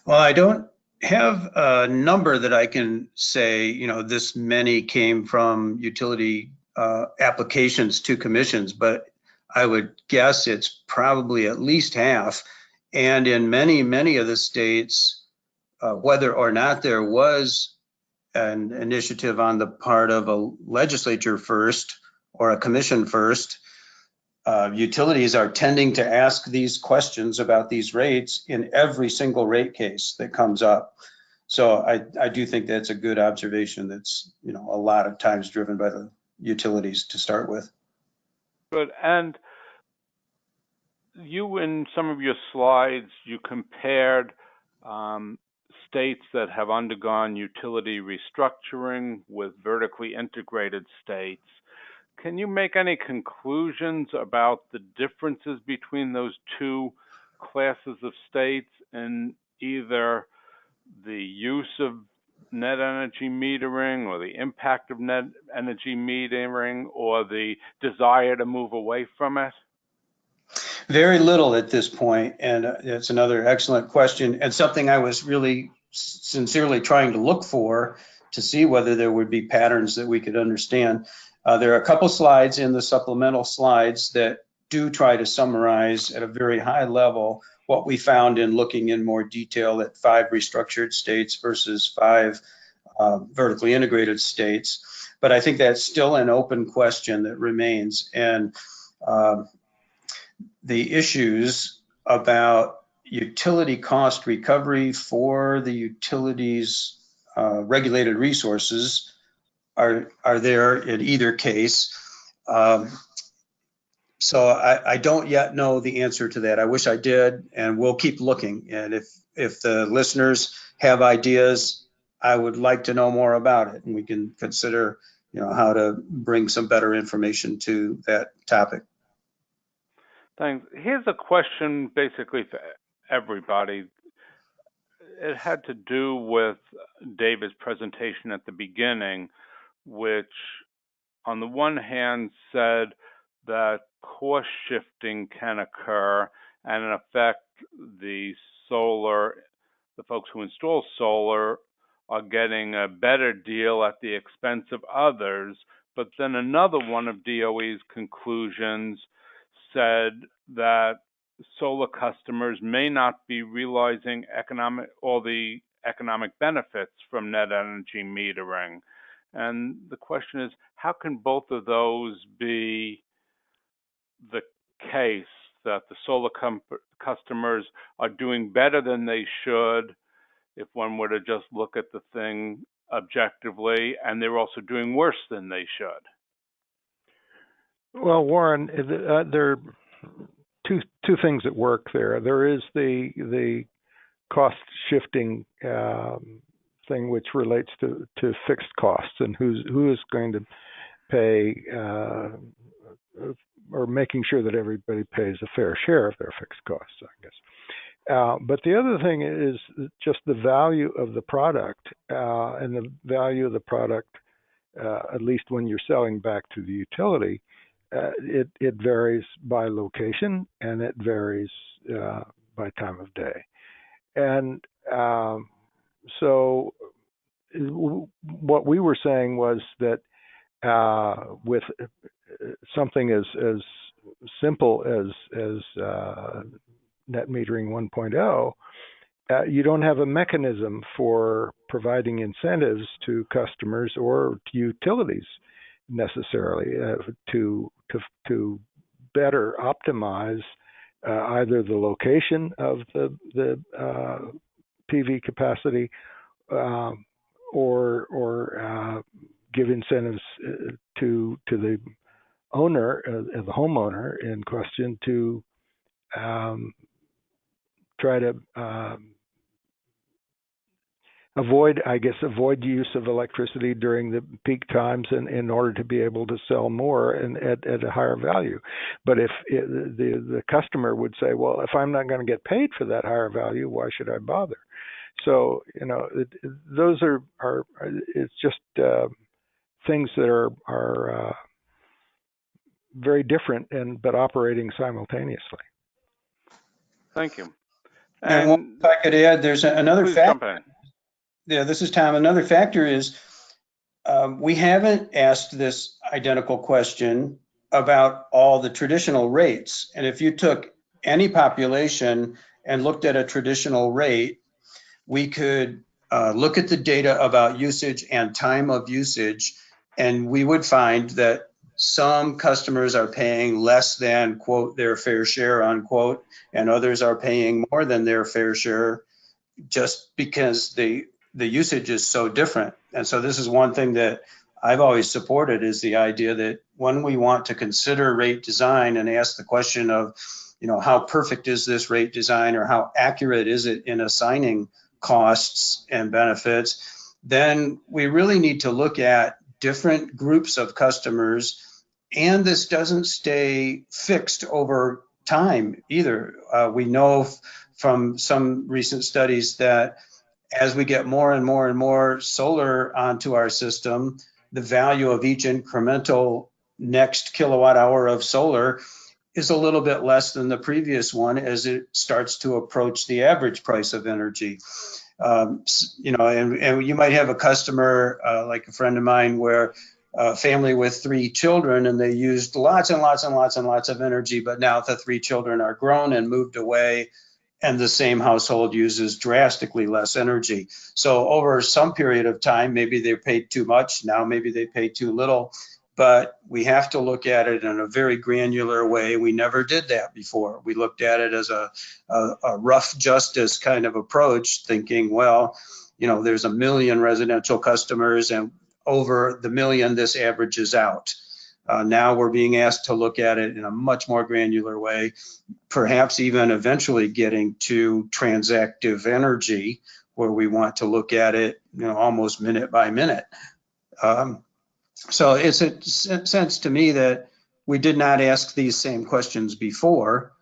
Well, I don't have a number that I can say, this many came from utility applications to commissions, but I would guess it's probably at least half. And in many, many of the states, whether or not there was an initiative on the part of a legislature first or a commission first, utilities are tending to ask these questions about these rates in every single rate case that comes up. So I do think that's a good observation. That's, a lot of times driven by the utilities to start with. Good. And you, in some of your slides, you compared states that have undergone utility restructuring with vertically integrated states. Can you make any conclusions about the differences between those two classes of states in either the use of net energy metering or the impact of net energy metering or the desire to move away from it? Very little at this point, and it's another excellent question and something I was really sincerely trying to look for to see whether there would be patterns that we could understand. There are a couple slides in the supplemental slides that do try to summarize at a very high level what we found in looking in more detail at 5 restructured states versus 5 vertically integrated states. But I think that's still an open question that remains. And the issues about utility cost recovery for the utilities regulated resources are there in either case. So I don't yet know the answer to that. I wish I did, and we'll keep looking. And if the listeners have ideas, I would like to know more about it, and we can consider, how to bring some better information to that topic. Thanks. Here's a question basically for everybody. It had to do with David's presentation at the beginning, which on the one hand said that cost shifting can occur and in effect the folks who install solar are getting a better deal at the expense of others. But then another one of DOE's conclusions said that solar customers may not be realizing all the economic benefits from net energy metering. And the question is, how can both of those be the case, that the solar customers are doing better than they should if one were to just look at the thing objectively, and they're also doing worse than they should? Well, Warren, there are two things at work there. There is the cost shifting thing, which relates to fixed costs and who is going to pay or making sure that everybody pays a fair share of their fixed costs, I guess. But the other thing is just the value of the product, and the value of the product, at least when you're selling back to the utility, it varies by location and it varies by time of day. And so what we were saying was that with something as simple as net metering 1.0, you don't have a mechanism for providing incentives to customers or to utilities necessarily to better optimize either the location of the PV capacity or give incentives to the owner, the homeowner in question, to try to avoid use of electricity during the peak times in order to be able to sell more and at a higher value. But if the customer would say, well, if I'm not going to get paid for that higher value, why should I bother? So, those are it's just things that are very different but operating simultaneously. Thank you. And if I could add, there's another factor. Yeah, this is Tom. Another factor is we haven't asked this identical question about all the traditional rates. And if you took any population and looked at a traditional rate, we could look at the data about usage and time of usage, and we would find that some customers are paying less than, quote, their fair share, unquote, and others are paying more than their fair share just because the usage is so different. And so this is one thing that I've always supported, is the idea that when we want to consider rate design and ask the question of, how perfect is this rate design, or how accurate is it in assigning costs and benefits, then we really need to look at different groups of customers. And this doesn't stay fixed over time either. We know from some recent studies that as we get more and more and more solar onto our system, the value of each incremental next kilowatt hour of solar is a little bit less than the previous one as it starts to approach the average price of energy. You know, and you might have a customer like a friend of mine where a family with 3 children, and they used lots and lots and lots and lots of energy, but now the 3 children are grown and moved away, and the same household uses drastically less energy. So over some period of time, maybe they paid too much, now maybe they paid too little, but we have to look at it in a very granular way. We never did that before. We looked at it as a rough justice kind of approach, thinking, well, you know, there's 1 million residential customers, and over the million, this averages out. Now we're being asked to look at it in a much more granular way, perhaps even eventually getting to transactive energy, where we want to look at it, you know, almost minute by minute. So it's a sense to me that we did not ask these same questions before.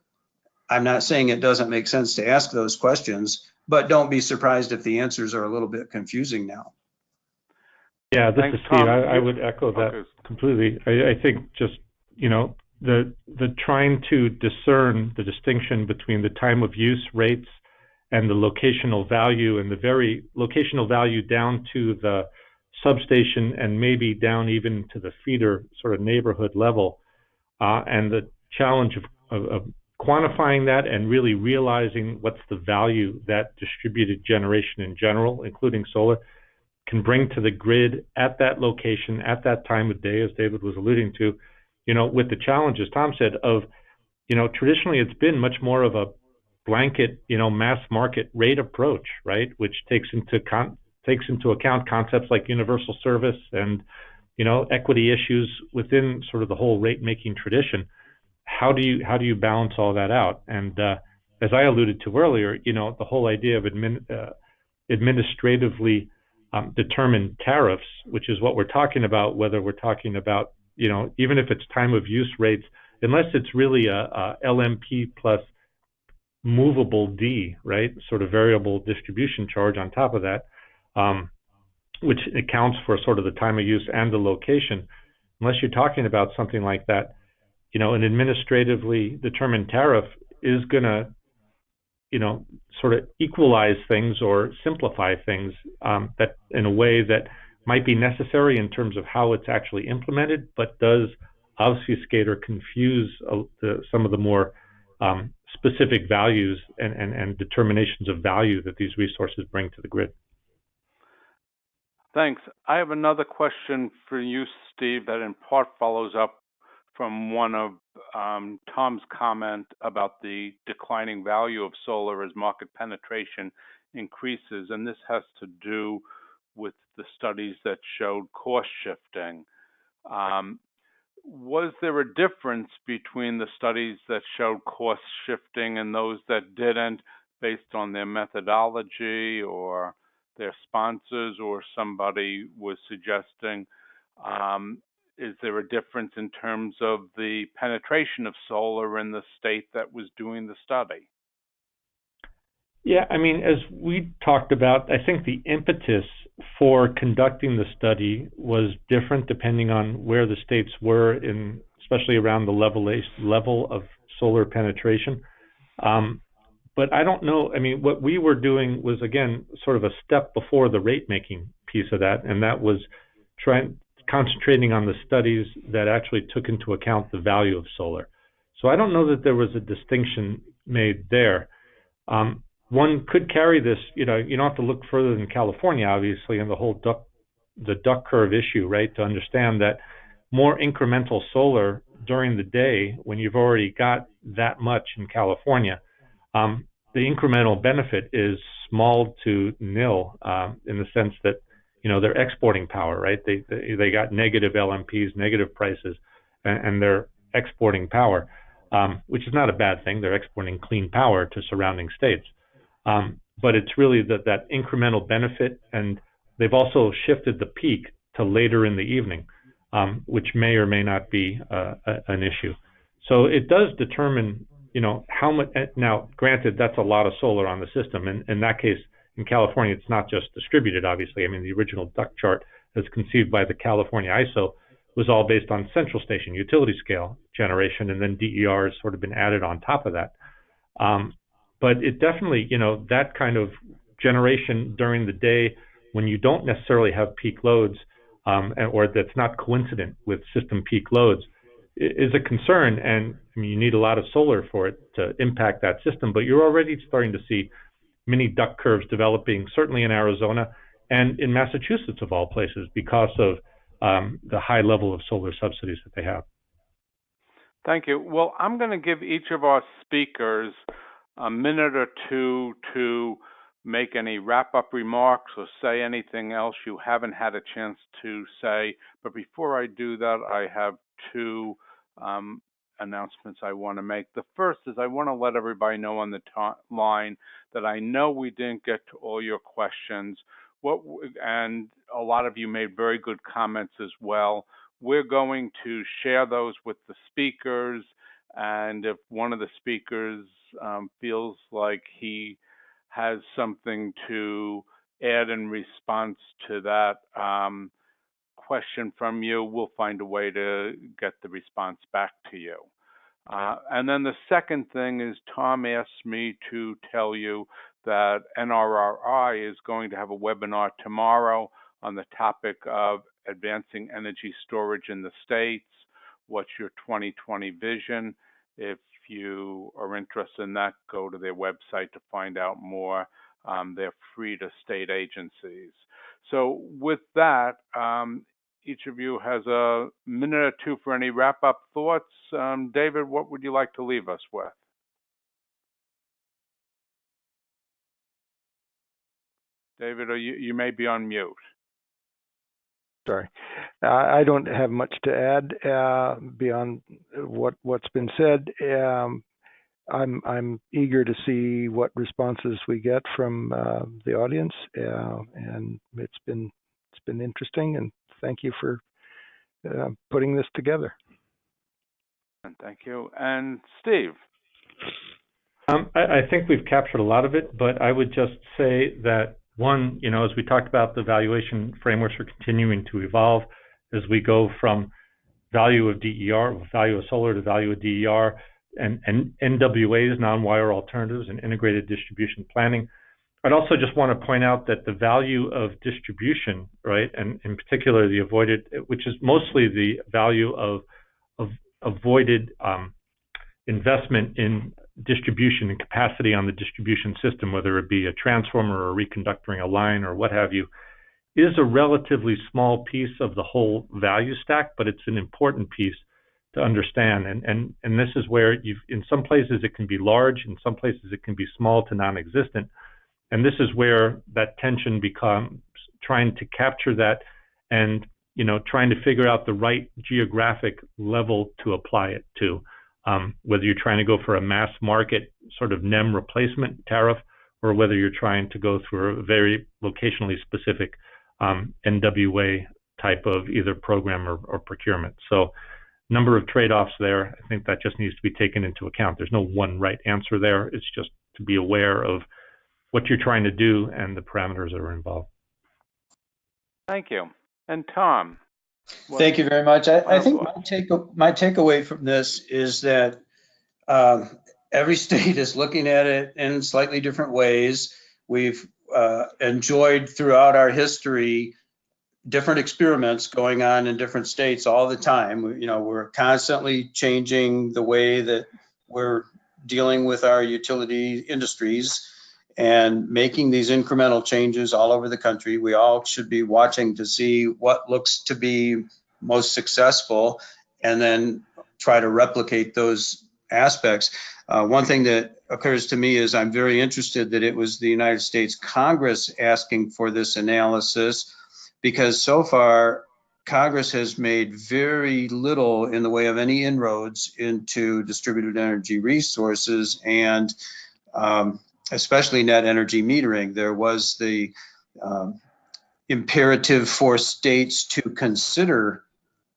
I'm not saying it doesn't make sense to ask those questions, but don't be surprised if the answers are a little bit confusing now. Yeah, this Thanks, is Steve. Tom. I would echo that completely. I think just, you know, the trying to discern the distinction between the time of use rates and the locational value, and the very locational value down to the substation and maybe down even to the feeder sort of neighborhood level, and the challenge of quantifying that and really realizing what's the value that distributed generation in general, including solar, can bring to the grid at that location, at that time of day, as David was alluding to, you know, with the challenges, Tom said, of, you know, traditionally it's been much more of a blanket, you know, mass market rate approach, right, which takes into account concepts like universal service and, you know, equity issues within sort of the whole rate making tradition. How do you balance all that out? And as I alluded to earlier, you know, the whole idea of administratively determined tariffs, which is what we're talking about, whether we're talking about, you know, even if it's time of use rates, unless it's really a LMP plus movable D, right, sort of variable distribution charge on top of that, which accounts for sort of the time of use and the location. Unless you're talking about something like that, you know, an administratively determined tariff is going to, you know, sort of equalize things or simplify things that in a way that might be necessary in terms of how it's actually implemented, but does obfuscate or confuse some of the more specific values and determinations of value that these resources bring to the grid. Thanks. I have another question for you, Steve, that in part follows up from one of Tom's comment about the declining value of solar as market penetration increases, and this has to do with the studies that showed cost shifting. Was there a difference between the studies that showed cost shifting and those that didn't, based on their methodology or their sponsors, or somebody was suggesting is there a difference in terms of the penetration of solar in the state that was doing the study? Yeah, I mean, as we talked about, I think the impetus for conducting the study was different depending on where the states were in, especially around the level of solar penetration. But I don't know, I mean, what we were doing was, again, sort of a step before the rate making piece of that, and that was concentrating on the studies that actually took into account the value of solar. So I don't know that there was a distinction made there. One could carry this, you know, you don't have to look further than California, obviously, and the whole duck curve issue, right, to understand that more incremental solar during the day, when you've already got that much in California, the incremental benefit is small to nil, in the sense that, you know, they're exporting power, right? They got negative LMPs, negative prices, and they're exporting power, which is not a bad thing. They're exporting clean power to surrounding states. But it's really that incremental benefit, and they've also shifted the peak to later in the evening, which may or may not be an issue. So it does determine, you know, how much. Now, granted, that's a lot of solar on the system, and in that case, in California, it's not just distributed, obviously. I mean, the original duct chart as conceived by the California ISO was all based on central station utility scale generation, and then DER has sort of been added on top of that. But it definitely, you know, that kind of generation during the day when you don't necessarily have peak loads, or that's not coincident with system peak loads, is a concern. And I mean, you need a lot of solar for it to impact that system, but you're already starting to see mini duck curves developing, certainly in Arizona and in Massachusetts, of all places, because of the high level of solar subsidies that they have. Thank you. Well, I'm going to give each of our speakers a minute or two to make any wrap-up remarks or say anything else you haven't had a chance to say. But before I do that, I have two announcements I want to make. The first is I want to let everybody know on the line that I know we didn't get to all your questions, and a lot of you made very good comments as well. We're going to share those with the speakers, and if one of the speakers feels like he has something to add in response to that question from you, we'll find a way to get the response back to you. And then the second thing is Tom asked me to tell you that NRRI is going to have a webinar tomorrow on the topic of advancing energy storage in the States. What's your 2020 vision? If you are interested in that, go to their website to find out more. They're free to state agencies. So with that, each of you has a minute or two for any wrap-up thoughts. David, what would you like to leave us with? David, you may be on mute. Sorry. I don't have much to add beyond what's been said. I'm eager to see what responses we get from the audience, and it's been interesting. And thank you for putting this together. And thank you. And Steve. I think we've captured a lot of it, but I would just say that one, as we talked about, the valuation frameworks are continuing to evolve as we go from value of DER, value of solar, to value of DER, and NWAs, non-wire alternatives, and integrated distribution planning. I'd also just want to point out that the value of distribution, right, and in particular the avoided, which is mostly the value of avoided investment in distribution and capacity on the distribution system, whether it be a transformer or reconductoring a line or what have you, is a relatively small piece of the whole value stack, but it's an important piece to understand. And this is where in some places it can be large, in some places it can be small to non-existent. And this is where that tension becomes, trying to capture that and trying to figure out the right geographic level to apply it to. Whether you're trying to go for a mass market sort of NEM replacement tariff, or whether you're trying to go through a very locationally specific NWA type of either program or procurement. So number of trade-offs there. I think that just needs to be taken into account. There's no one right answer there. It's just to be aware of what you're trying to do and the parameters that are involved. Thank you. And Tom. Thank you very much. I think my takeaway from this is that every state is looking at it in slightly different ways. We've enjoyed throughout our history different experiments going on in different states all the time. We're constantly changing the way that we're dealing with our utility industries and making these incremental changes all over the country. We all should be watching to see what looks to be most successful and then try to replicate those aspects. One thing that occurs to me is I'm very interested that it was the United States Congress asking for this analysis, because so far Congress has made very little in the way of any inroads into distributed energy resources and especially net energy metering. There was the imperative for states to consider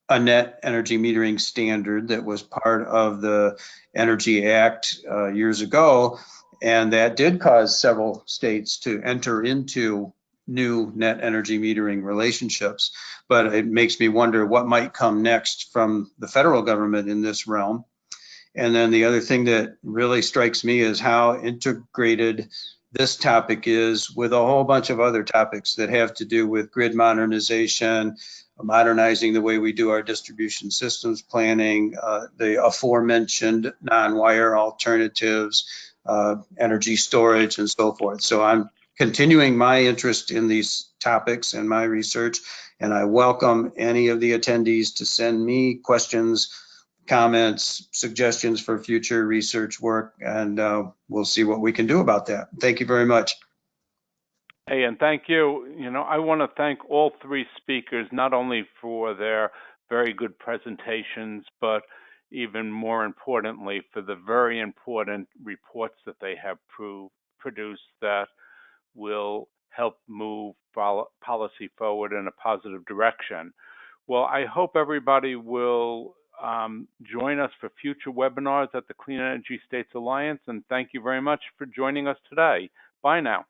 a net energy metering standard that was part of the Energy Act years ago, and that did cause several states to enter into new net energy metering relationships. But it makes me wonder what might come next from the federal government in this realm. And then the other thing that really strikes me is how integrated this topic is with a whole bunch of other topics that have to do with grid modernization, modernizing the way we do our distribution systems planning, the aforementioned non-wire alternatives, energy storage, and so forth. So I'm continuing my interest in these topics and my research, and I welcome any of the attendees to send me questions, comments, suggestions for future research work, and we'll see what we can do about that. Thank you very much. Hey, and thank you. I want to thank all three speakers, not only for their very good presentations, but even more importantly, for the very important reports that they have produced that will help move policy forward in a positive direction. Well, I hope everybody will join us for future webinars at the Clean Energy States Alliance, and thank you very much for joining us today. Bye now.